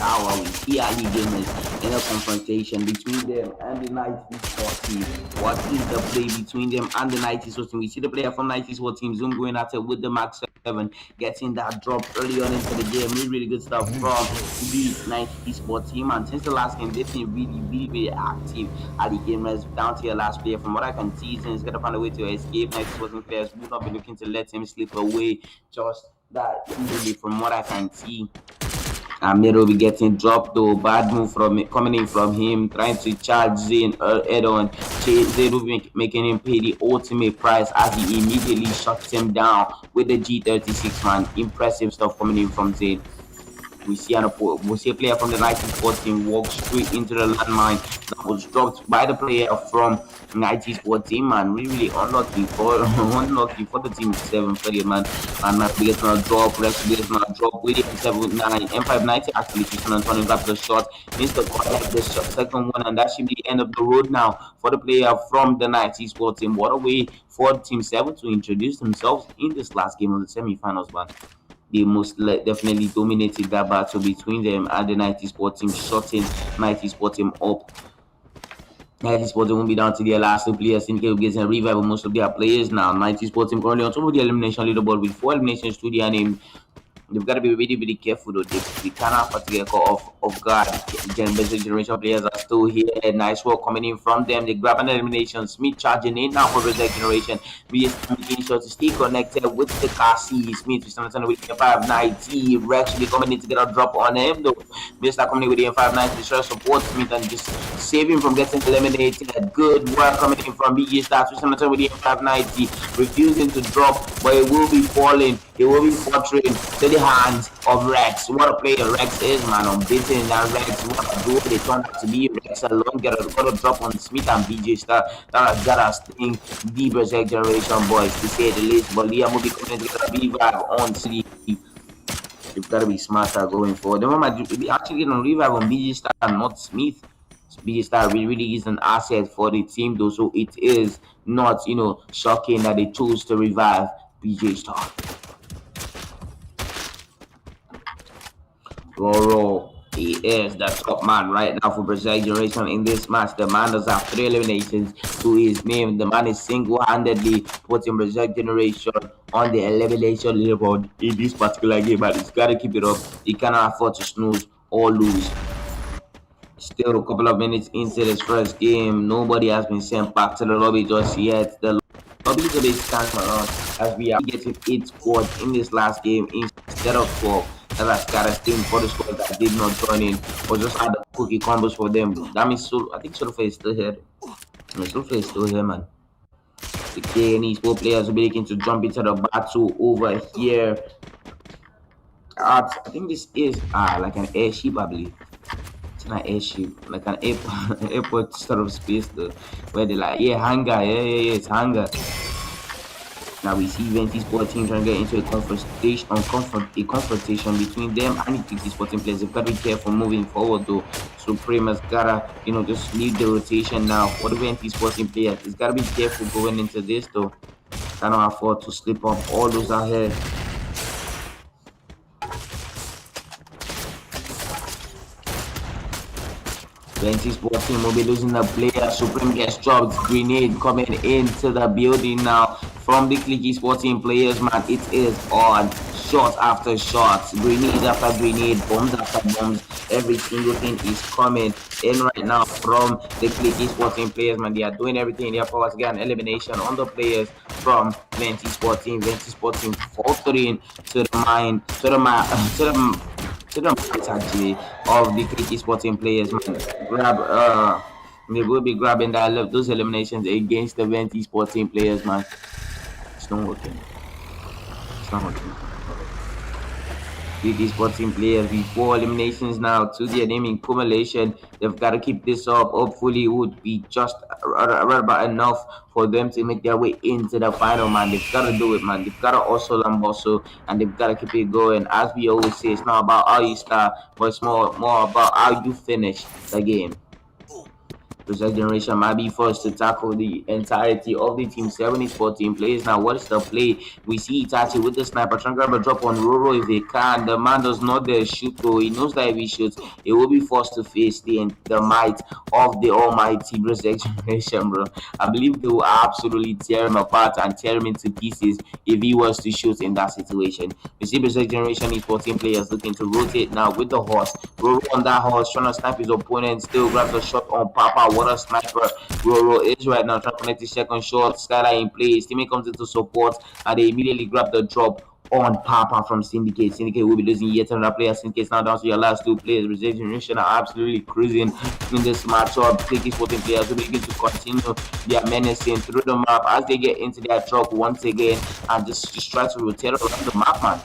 Hour we see Ali gamers in a confrontation between them and the 90s Sport team. What is the play between them and the 90s Sport team? We see the player from 90s Sport team Zoom going at it with the Max 7, getting that drop early on into the game. Really good stuff from the 90s Sport team. And since the last game, they've been really active. Ali gamers down to your last player. From what I can see, he's gonna find a way to escape. 90s Sport players will not be looking to let him slip away just that easily. From what I can see, Amir will be getting dropped though. Bad move from coming in from him, trying to charge Zayn head on. Zayn will be making him pay the ultimate price as he immediately shuts him down with the G36, man. Impressive stuff coming in from Zayn. We see a player from the 94 team walk straight into the landmine that was dropped by the player from 94 team, man. Really unlucky for the team 730, man. And not getting a drop, rest getting a drop with M79, M590 actually Christian Antonio got the shot, Mr. Collect the second one, and that should be the end of the road now for the player from the 90 Sport team. What a way for Team 7 to introduce themselves in this last game of the semi-finals, man. They most definitely dominated that battle between them and the 90 Sport team, shutting 90 Sport team up. 90 Sport team won't be down to their last two players. Syndicate gets a revive of most of their players now. 90 Sport team currently on top of the elimination leaderboard with 4 eliminations to their name. You've got to be really, really careful though. They cannot afford to get caught off guard. Basic generation players are still here. Nice work coming in from them. They grab an elimination. Smith charging in now for basic generation. BS making sure to stay connected with the Cassie. Smith is standing with the 590. Rex will be coming in to get a drop on him though. Mr. coming in with the 590 to try to support Smith and just save him from getting eliminated. Good work coming in from BG Stars with the 590. Refusing to drop, but it will be falling. He will be faltering to the hands of Rex. What a player Rex is, man. Unbeaten in that Rex. What a dude they turned out to be. Rex alone got a drop on Smith and BJ Star. That has got us sting the Berserk generation boys, to say the least. But Liam will be coming to get a revive on City. You've got to be smarter going forward. The moment you be actually getting a revive on BJ Star and not Smith. BJ Star really is an asset for the team though, so it is not, shocking that they chose to revive BJ Star. Roro, he is the top man right now for Berserk generation in this match. The man does have 3 eliminations to his name. The man is single-handedly putting Berserk generation on the elimination leaderboard in this particular game, but he's got to keep it up. He cannot afford to snooze or lose. Still a couple of minutes into this first game. Nobody has been sent back to the lobby just yet. The lobby is a bit standing around as we are getting 8 squads in this last game instead of 12. That's got a team for the squad that did not join in or just had the cookie combos for them. That means I think Sulfur is still here. Sulfur is still here, man. The KNE 4 players will be looking to jump into the battle over here. I think this is like an airship, I believe. It's not airship, like an airport sort of space though, where they're like, yeah, hangar, yeah, it's hangar. Now we see Venti Sport team trying to get into a confrontation between them and the Venti Sport team players. They've got to be careful moving forward though. Supreme has gotta, just lead the rotation now for the Venti Sport team players. He's gotta be careful going into this though. Cannot afford to slip up all those ahead. Venti Sport team will be losing the player. Supreme gets dropped. Grenade coming into the building now from the Clicky Sport team players, man. It is on. Shot after shots, grenade after grenade, bombs after bombs. Every single thing is coming in right now from the Clicky Sport team players, man. They are doing everything in their power to get an elimination on the players from Venti Sport team. Venti Sport team faltering to the mind, to the actually of the Clicky Sporting players, man. They will be grabbing those eliminations against the Venti Sporting players, man. It's not working. Clicky Sporting players with 4 eliminations now to their naming accumulation. They've got to keep this up. Hopefully, it would be just right about enough for them to make their way into the final, man. They've got to do it, man. They've got to hustle and bustle, and they've got to keep it going. As we always say, it's not about how you start, but it's more about how you finish the game. Berserk generation might be forced to tackle the entirety of the team. 74 team plays now. What is the play? We see Itachi with the sniper trying to grab a drop on Roro if he can. The man does not dare shoot though. He knows that if he shoots, he will be forced to face the might of the almighty Berserk generation, bro. I believe they will absolutely tear him apart and tear him into pieces if he was to shoot in that situation. We see Berserk generation is 14 players looking to rotate now with the horse. Roro on that horse trying to snipe his opponent. Still grabs a shot on Papa. What a sniper Roro is right now, trying to connect his second shot. Skylar in place. Teammate comes into support and they immediately grab the drop on Papa from Syndicate. Syndicate will be losing yet another player. Syndicate now down to your last 2 players. Reserve generation are absolutely cruising in this matchup. Clicky Sporting players will begin to continue their menacing through the map as they get into their truck once again and just try to rotate around the map, man.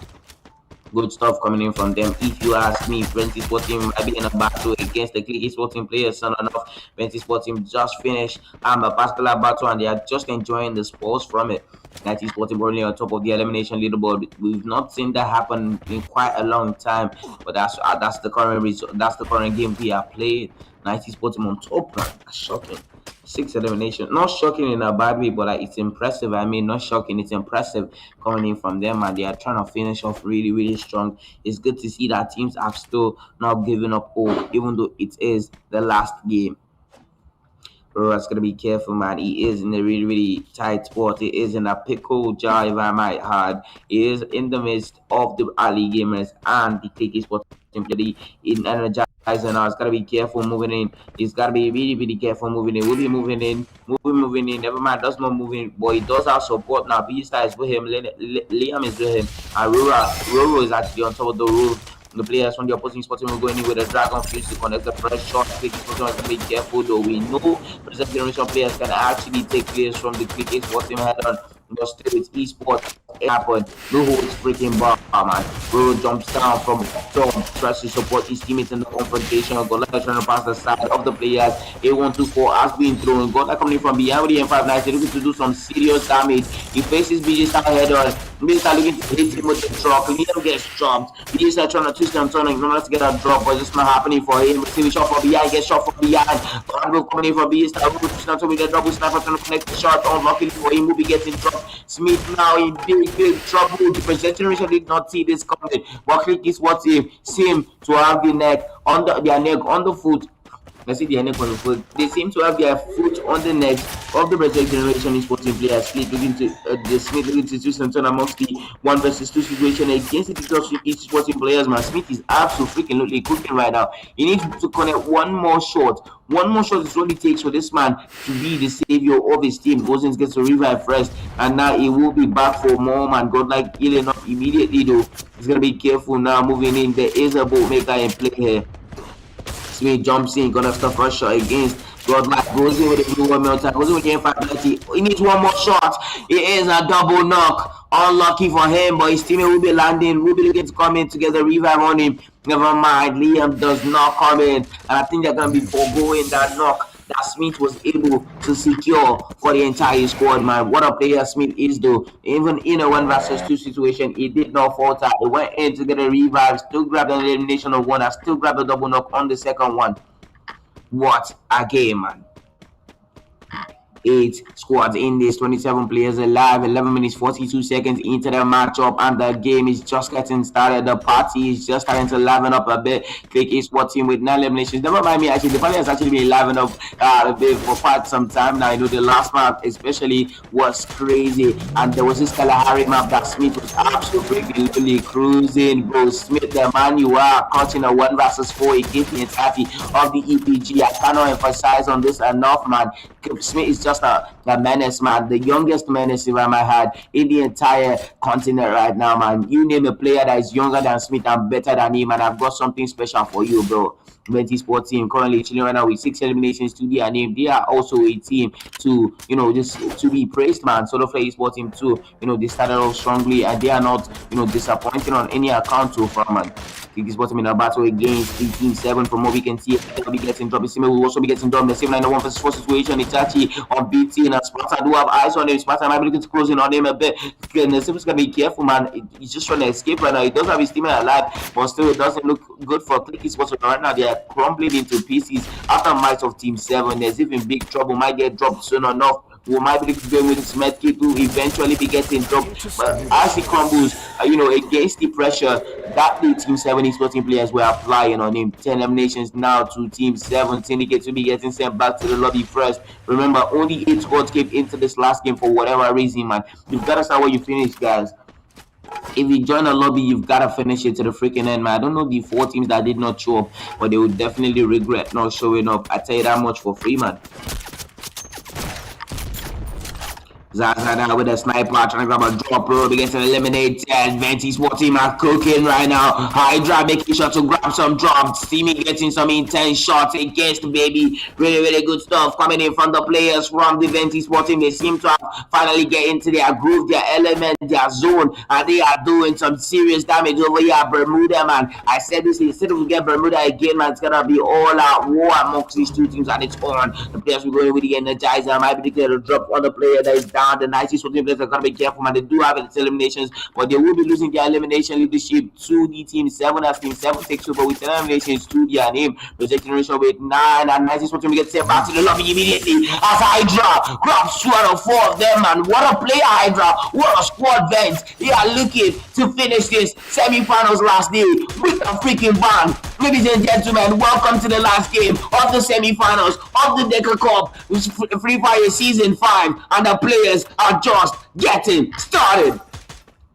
Good stuff coming in from them. If you ask me, Venti Sporting might be in a battle against the Clicky Sporting players. Son enough, Venti Sporting just finished a particular battle and they are just enjoying the spoils from it. 90 Sporting currently on top of the elimination leaderboard. We've not seen that happen in quite a long time, but that's the current result. That's the current game we are playing. 90 Sporting on top, man. That's shocking. 6 elimination, not shocking in a bad way, but like it's impressive. I mean, not shocking, it's impressive coming in from them, and they are trying to finish off really strong. It's good to see that teams have still not given up hope, even though it is the last game. Bro, it's gonna be careful, man. He is in a really, really tight spot. He is in a pickle jar, if I might add. He is in the midst of the Ali gamers and the clicky spot simply in energizer now. It's gotta be careful moving in. He's gotta be really, really careful moving in. Will be moving in, moving in. Never mind, does not moving, but he does have support now. Beasta is with him, Liam is with him, and Roro is actually on top of the roof. The players from the opposing sporting will go in with a dragon fuse to connect the press shot. Cricket sporting has to be careful though. We know present generation players can actually take players from the cricket sporting head on. But still, it's esports. It happened. No holds freaking bar, man. Bro jumps down from top, tries to support his teammates in the confrontation. Gola trying to pass the side of the players. A124 has been thrown. Gola coming from behind with the M590, looking to do some serious damage. He faces BJ Star head on. BJ Star looking to hit him with the truck. Liam gets dropped. BJ Star trying to twist and turn in order to get a drop, but it's not happening for him. Receiving shot from behind, gets shot from behind. Congo coming in from BJ Star, twisting and turning with the double sniper trying to connect the shot. Unluckily for him, will be getting dropped. Smith now in big trouble. The present generation did not see this coming. But Click is what he seem to have their neck on the foot. Let's see their neck on the foot. They seem to have their foot on the neck of the present generation in sporting players. Smith looking to the Smith looking to twist and turn amongst the 1 versus 2 situation against the Decacup sporting players. Man, Smith is absolutely cooking right now. He needs to connect one more shot. One more shot is what it takes for this man to be the savior of his team. Gosens gets to revive first, and now he will be back for more, man. Godlike healing up immediately though. He's gonna be careful now moving in. There is a boat maker in play here. Smith jumps in, gonna stop rush shot against Godlike. Goes in with the blue 1 more time. Goes in with the M590. He needs one more shot. It is a double knock. Unlucky for him, but his teammate will be landing. Will be looking to come in to get the revive on him. Never mind, Liam does not come in, and I think they're gonna be foregoing that knock that Smith was able to secure for the entire squad, man. What a player Smith is, though. Even in a 1 versus 2 situation, he did not falter. He went in to get a revive, still grabbed an elimination of 1, and still grabbed a double knock on the second one. What a game, man. 8 squads in this, 27 players alive, 11 minutes 42 seconds into the matchup, and the game is just getting started. The party is just starting to liven up a bit. Click Esports team with 9 eliminations. Never mind me, actually, the party has actually been liven up a bit for quite some time now. I know the last map especially was crazy, and there was this Kalahari map that Smith was absolutely cruising. Bro, Smith, the man you are, caught in a 1 versus 4 against the entirety of the EPG. I cannot emphasize on this enough, man. Smith is just a menace, man. The youngest menace, if I might add, in the entire continent right now, man. You name a player that is younger than Smith and better than him, and I've got something special for you, bro. Venti Sport team currently chilling right now with 6 eliminations to their name. They are also a team to, just to be praised, man. Solo Play Sport team too. They started off strongly and they are not, disappointing on any account so far, man. This bottom in a battle against the team 7 from what we can see. They'll be getting dropped. Sime will also be getting dropped. The same 1 versus 4 situation. It's actually on BT and Sparta do have eyes on him. Sparta might be looking to close in on him a bit. And Sime's gonna be careful, man. He's just trying to escape right now. He does have his teammate alive, but still it doesn't look good for Clicky Sports right now. They are crumbling into pieces after might of team 7. There's even big trouble. Might get dropped soon enough. We might be going with Smith Kid to eventually be getting dropped. But as he crumbles, against the pressure that the team 7 sporting players were applying on him. 10 eliminations now to team 7. Syndicate to be getting sent back to the lobby first. Remember, only 8 squads came into this last game for whatever reason, man. You've got to start where you finish, guys. If you join a lobby, you've got to finish it to the freaking end, man. I don't know the 4 teams that did not show up, but they would definitely regret not showing up. I tell you that much for free, man. Zaza with a sniper trying to grab a drop, bro. Begins to eliminate 10. Venti Sport team are cooking right now. Hydra making sure to grab some drops. See me getting some intense shots against baby. Really good stuff coming in from the players from the Venti Sport team. They seem to have finally get into their groove, their element, their zone, and they are doing some serious damage over here at Bermuda, man. I said this, instead of get Bermuda again, man, it's gonna be all out war amongst these 2 teams and it's on. The players will go in with the energizer. Might be declared a drop on the player that is down. The 90s for team players are gonna be careful, man. They do have its eliminations, but they will be losing their elimination leadership to the team 7 as team 7 takes over with 10 eliminations to their name. The generation with 9 and 90s for team gets sent back to the lobby immediately as Hydra grabs 2 out of 4 for them, man. What a player, Hydra. What a squad, Vents. They are looking to finish this semi-finals last day with a freaking bang. Ladies and gentlemen, welcome to the last game of the semi-finals of the Decacup Free Fire Season 5, and the players are just getting started.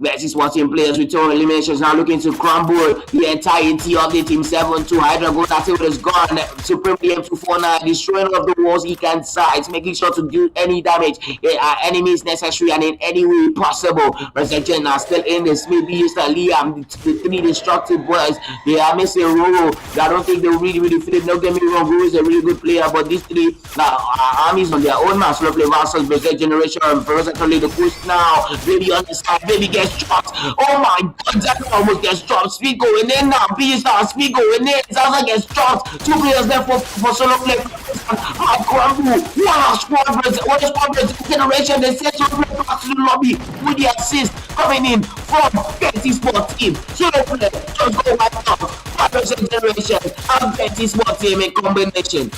Versus watching players return eliminations now looking to crumble the entirety of the Team 7-2. Hydra goes at it with his gun. Supreme M249 destroying all of the walls he can sight, making sure to do any damage enemies necessary and in any way possible. Resurgent are still in the Smith, Mr. Liam, the three destructive boys. They are missing Roro. I don't think they'll really fit it. Don't get me wrong, Roro is a really good player, but these three armies on their own, man. Slow play versus Berserk Generation. Presently the push now. Baby on the side. Baby gets dropped. Oh my god, that almost gets dropped. Speed going in now. B star, speed going in. Zaza gets dropped. Two players left for solo play. Crumble. One squad generation. They send solo play back to the lobby with the assist coming in from 20 Sport team. Solo play just go right now. 5% generation and 20 Sport team in combination.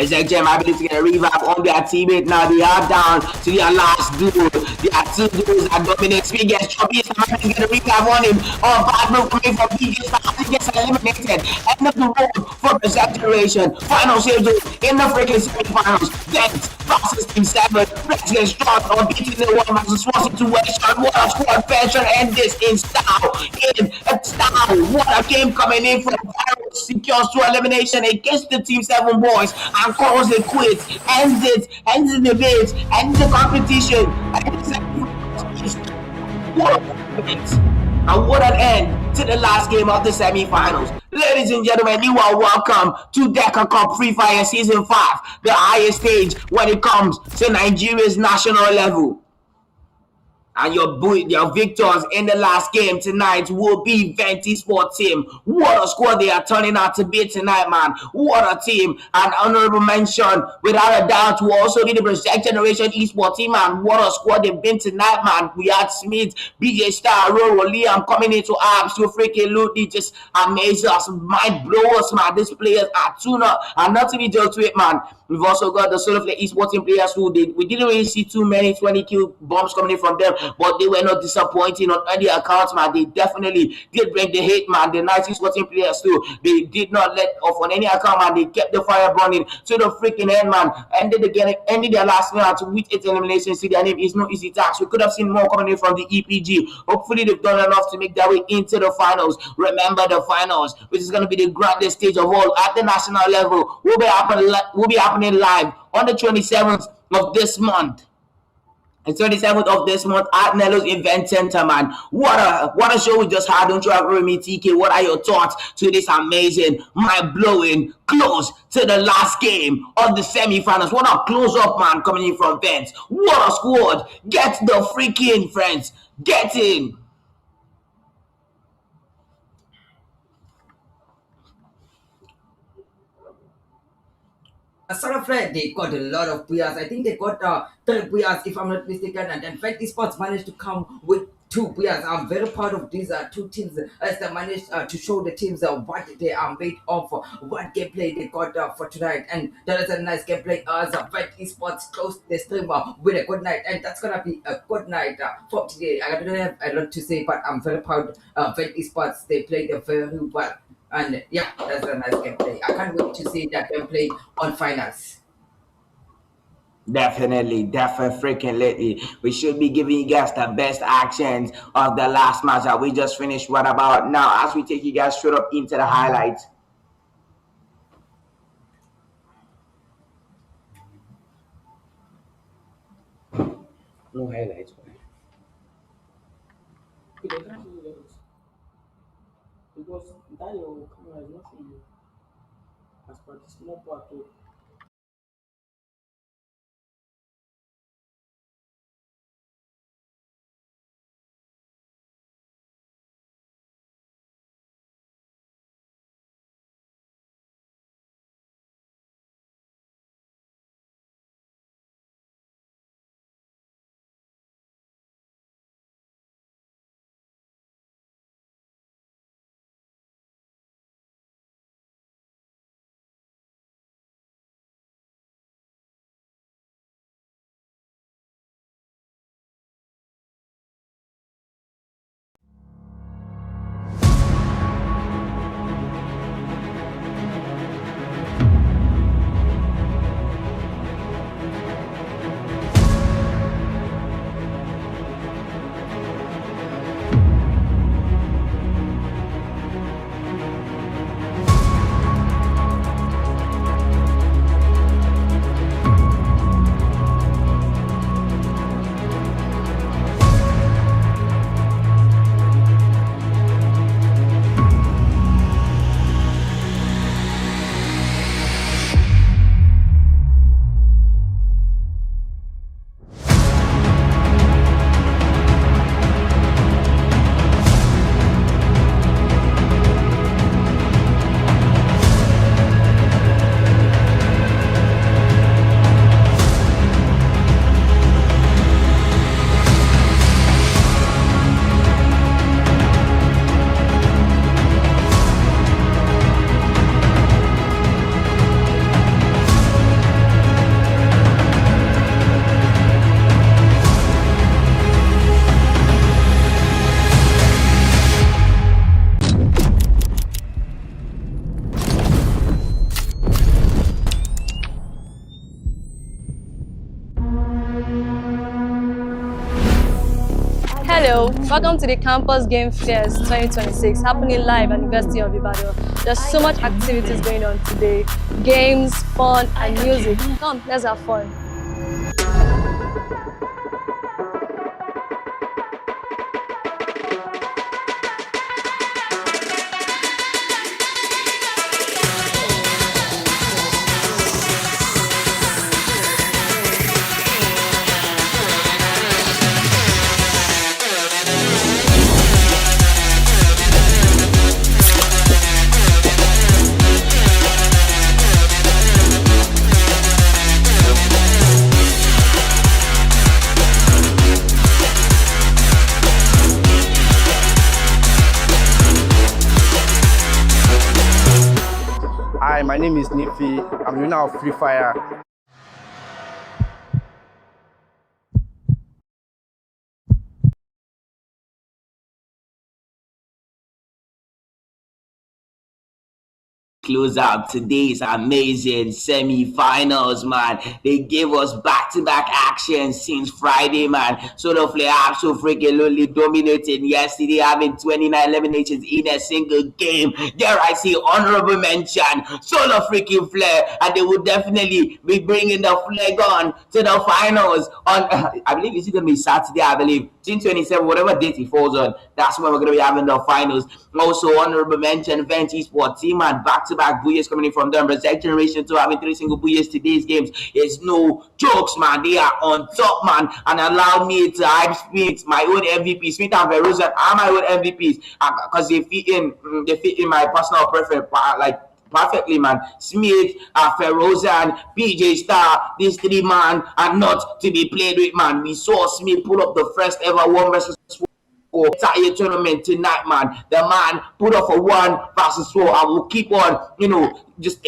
Gem ability to get a revive on their teammate. Now they are down to their last duel. There are two duels that dominate. Speed gets choppy. Somebody get a revive on him. Oh, bad move coming from BJ. He gets eliminated. End of the road for Berserk Generation. Final save in the freaking semi-finals. Dent versus Team 7. Let's get strong on beating the one versus one situation. What a squad version and this in style. What a game coming in from Pyro secures to elimination against the Team 7 boys and calls it quits, ends the debate, ends the competition, and what an end to the last game of the semi-finals. Ladies and gentlemen, you are welcome to Decacup Free Fire Season 5, the highest stage when it comes to Nigeria's national level. And your victors in the last game tonight will be Venti Sport Team. What a squad they are turning out to be tonight, man. What a team. An honorable mention, without a doubt, will also be the Berserk Generation Esport Team, man. What a squad they've been tonight, man. We had Smith, BJ Star, Roro, Liam coming into abs to freaking loot. They just amaze us, mind blow us, man. These players are tuna and not to be joked with, man. We've also got the sort of the esports team players who we didn't really see too many 20 kill bombs coming in from them, but they were not disappointing on any accounts, man. They definitely did bring the hate, man. The nice esports team players too, they did not let off on any account, man. They kept the fire burning to the freaking end, man. Ended their last minute with 8 eliminations. See, their name is no easy task. We could have seen more coming in from the EPG. Hopefully they've done enough to make their way into the finals. Remember the finals, which is going to be the grandest stage of all at the national level, will be happening live on the 27th of this month. The 27th of this month at Nello's Event Center, man. What a show we just had. Don't you agree with me, TK? What are your thoughts to this amazing, mind-blowing, close to the last game of the semi-finals? What a close-up, man, coming in from Vents. What a squad. Get the freaking friends. Get in. Sort of they got a lot of players. I think they got 3 players, if I'm not mistaken, and then Fenty Sports managed to come with 2 players. I'm very proud of these 2 teams as they managed to show the teams what they are made of, what gameplay they got for tonight, and that is a nice gameplay as Fenty Sports closed the stream with a good night, and that's gonna be a good night for today. I don't have a lot to say, but I'm very proud of Fenty Sports. They played very well. And yeah, that's a nice gameplay. I can't wait to see that gameplay on finals. Definitely freaking. We should be giving you guys the best actions of the last match that we just finished right about now as we take you guys straight up into the highlights. No highlights. Because that your camera is not for you. As per the small part of Hello, welcome to the Campus Game Fairs 2026 happening live at University of Ibadan. There's so much activities going on today. Games, fun, and music. Come, let's have fun. Hi, my name is Nifi. I'm the winner of Freefire. Close out today's amazing semi-finals, man. They gave us back-to-back action since Friday, man. Solar Flare so freaking lonely dominating yesterday, having 29 eliminations in a single game. Dare I say honorable mention, Solar freaking Flare, and they will definitely be bringing the flag on to the finals on, I believe it's going to be Saturday, I believe, June 27, whatever date it falls on. That's when we're going to be having the finals. Also, honorable mention, Vent Esports team and back-to-back booyahs coming in from them. Reset Generation 2 having 3 single booyahs today's games is no jokes, man. They are on top, man. And allow me to hype Smith, my own MVP. Smith and Verizon are my own MVPs because they fit in my personal preference, like perfectly, man. Smith, Ferozan, PJ Star, these three, man, are not to be played with, man. We saw Smith pull up the first ever 1 versus 4 entire tournament tonight, man. The man put off a 1 versus 4. I will keep on, just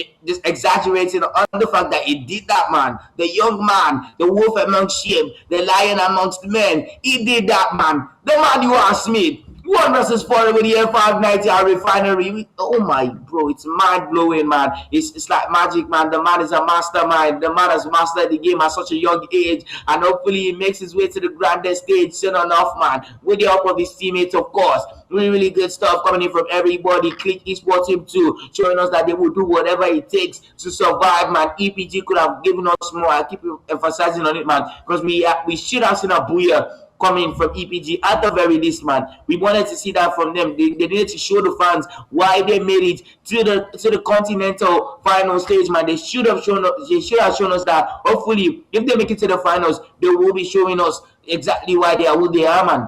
exaggerating on the fact that he did that, man. The young man, the wolf amongst sheep, the lion amongst men, he did that, man. The man you are, Smith. 1 versus 4 with the F590 refinery. Oh my bro, it's mind blowing, man. It's like magic, man. The man is a mastermind. The man has mastered the game at such a young age, and hopefully he makes his way to the grandest stage soon enough, man. With the help of his teammates, of course. Really good stuff coming in from everybody. Click Esports Team 2, showing us that they will do whatever it takes to survive, man. EPG could have given us more. I keep emphasizing on it, man, because we should have seen a booyah coming from EPG at the very least, man. We wanted to see that from them. They needed to show the fans why they made it to the continental final stage, man. They should have shown us that. Hopefully, if they make it to the finals, they will be showing us exactly why they are who they are, man.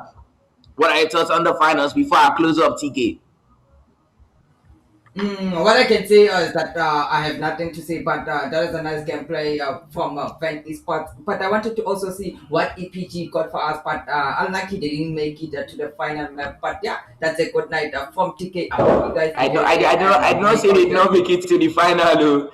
What are your thoughts on the finals before I close up, TK? What I can say is that I have nothing to say, but that is a nice gameplay from Vent Esports. But I wanted to also see what EPG got for us, but unlucky they didn't make it to the final map. But yeah, that's a good night from TK. I don't say they did not make it to the final, though.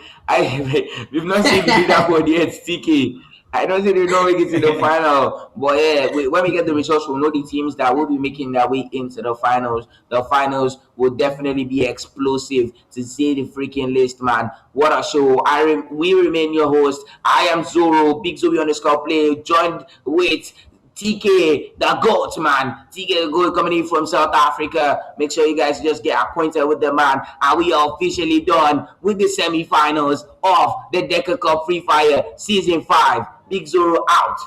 We've not seen the leaderboard yet, TK. I don't think they don't make it to the final, but yeah, when we get the results, we'll know the teams that will be making their way into the finals. The finals will definitely be explosive, to say the freaking least, man. What a show! We remain your host. I am Zoro, Big Zoe _play, joined with TK, the GOAT, man. TK, the GOAT, coming in from South Africa. Make sure you guys just get acquainted with the man. And we are officially done with the semi-finals of the Decacup Free Fire Season 5. Big Zoro out.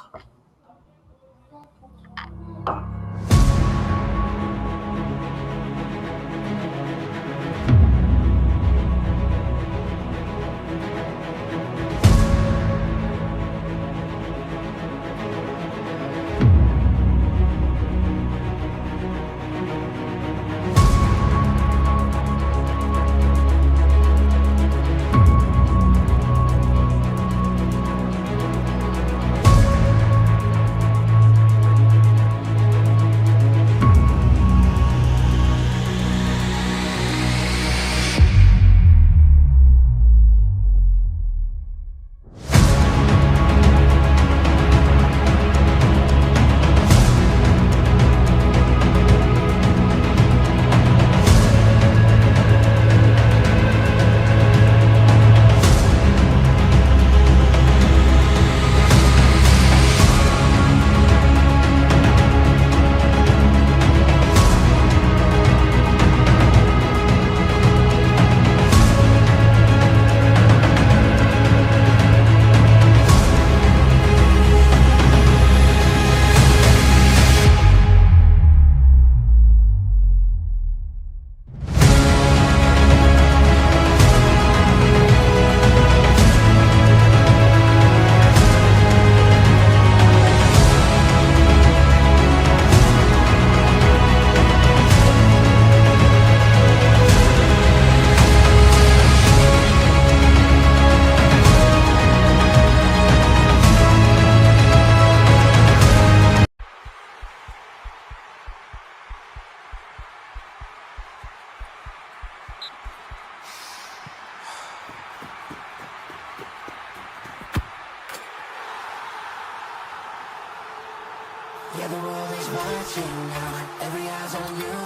Yeah, the world is watching now. Every eye's on you.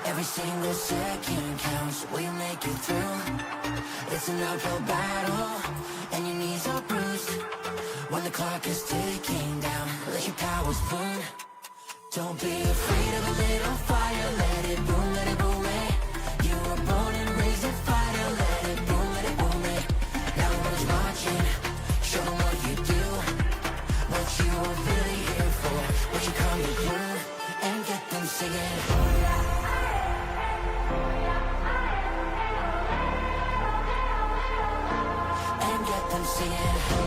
Every single second counts. Will you make it through? It's an uphill battle, and your knees are bruised. When the clock is ticking down, let your powers burn. Don't be afraid of a little fire. Let it boom, let it boom, eh. You were born and raised a fighter. Let it boom, eh. Now the world's watching. Show them what you do, what you are really here for, what you come to prove, and get them singing. And get them singing.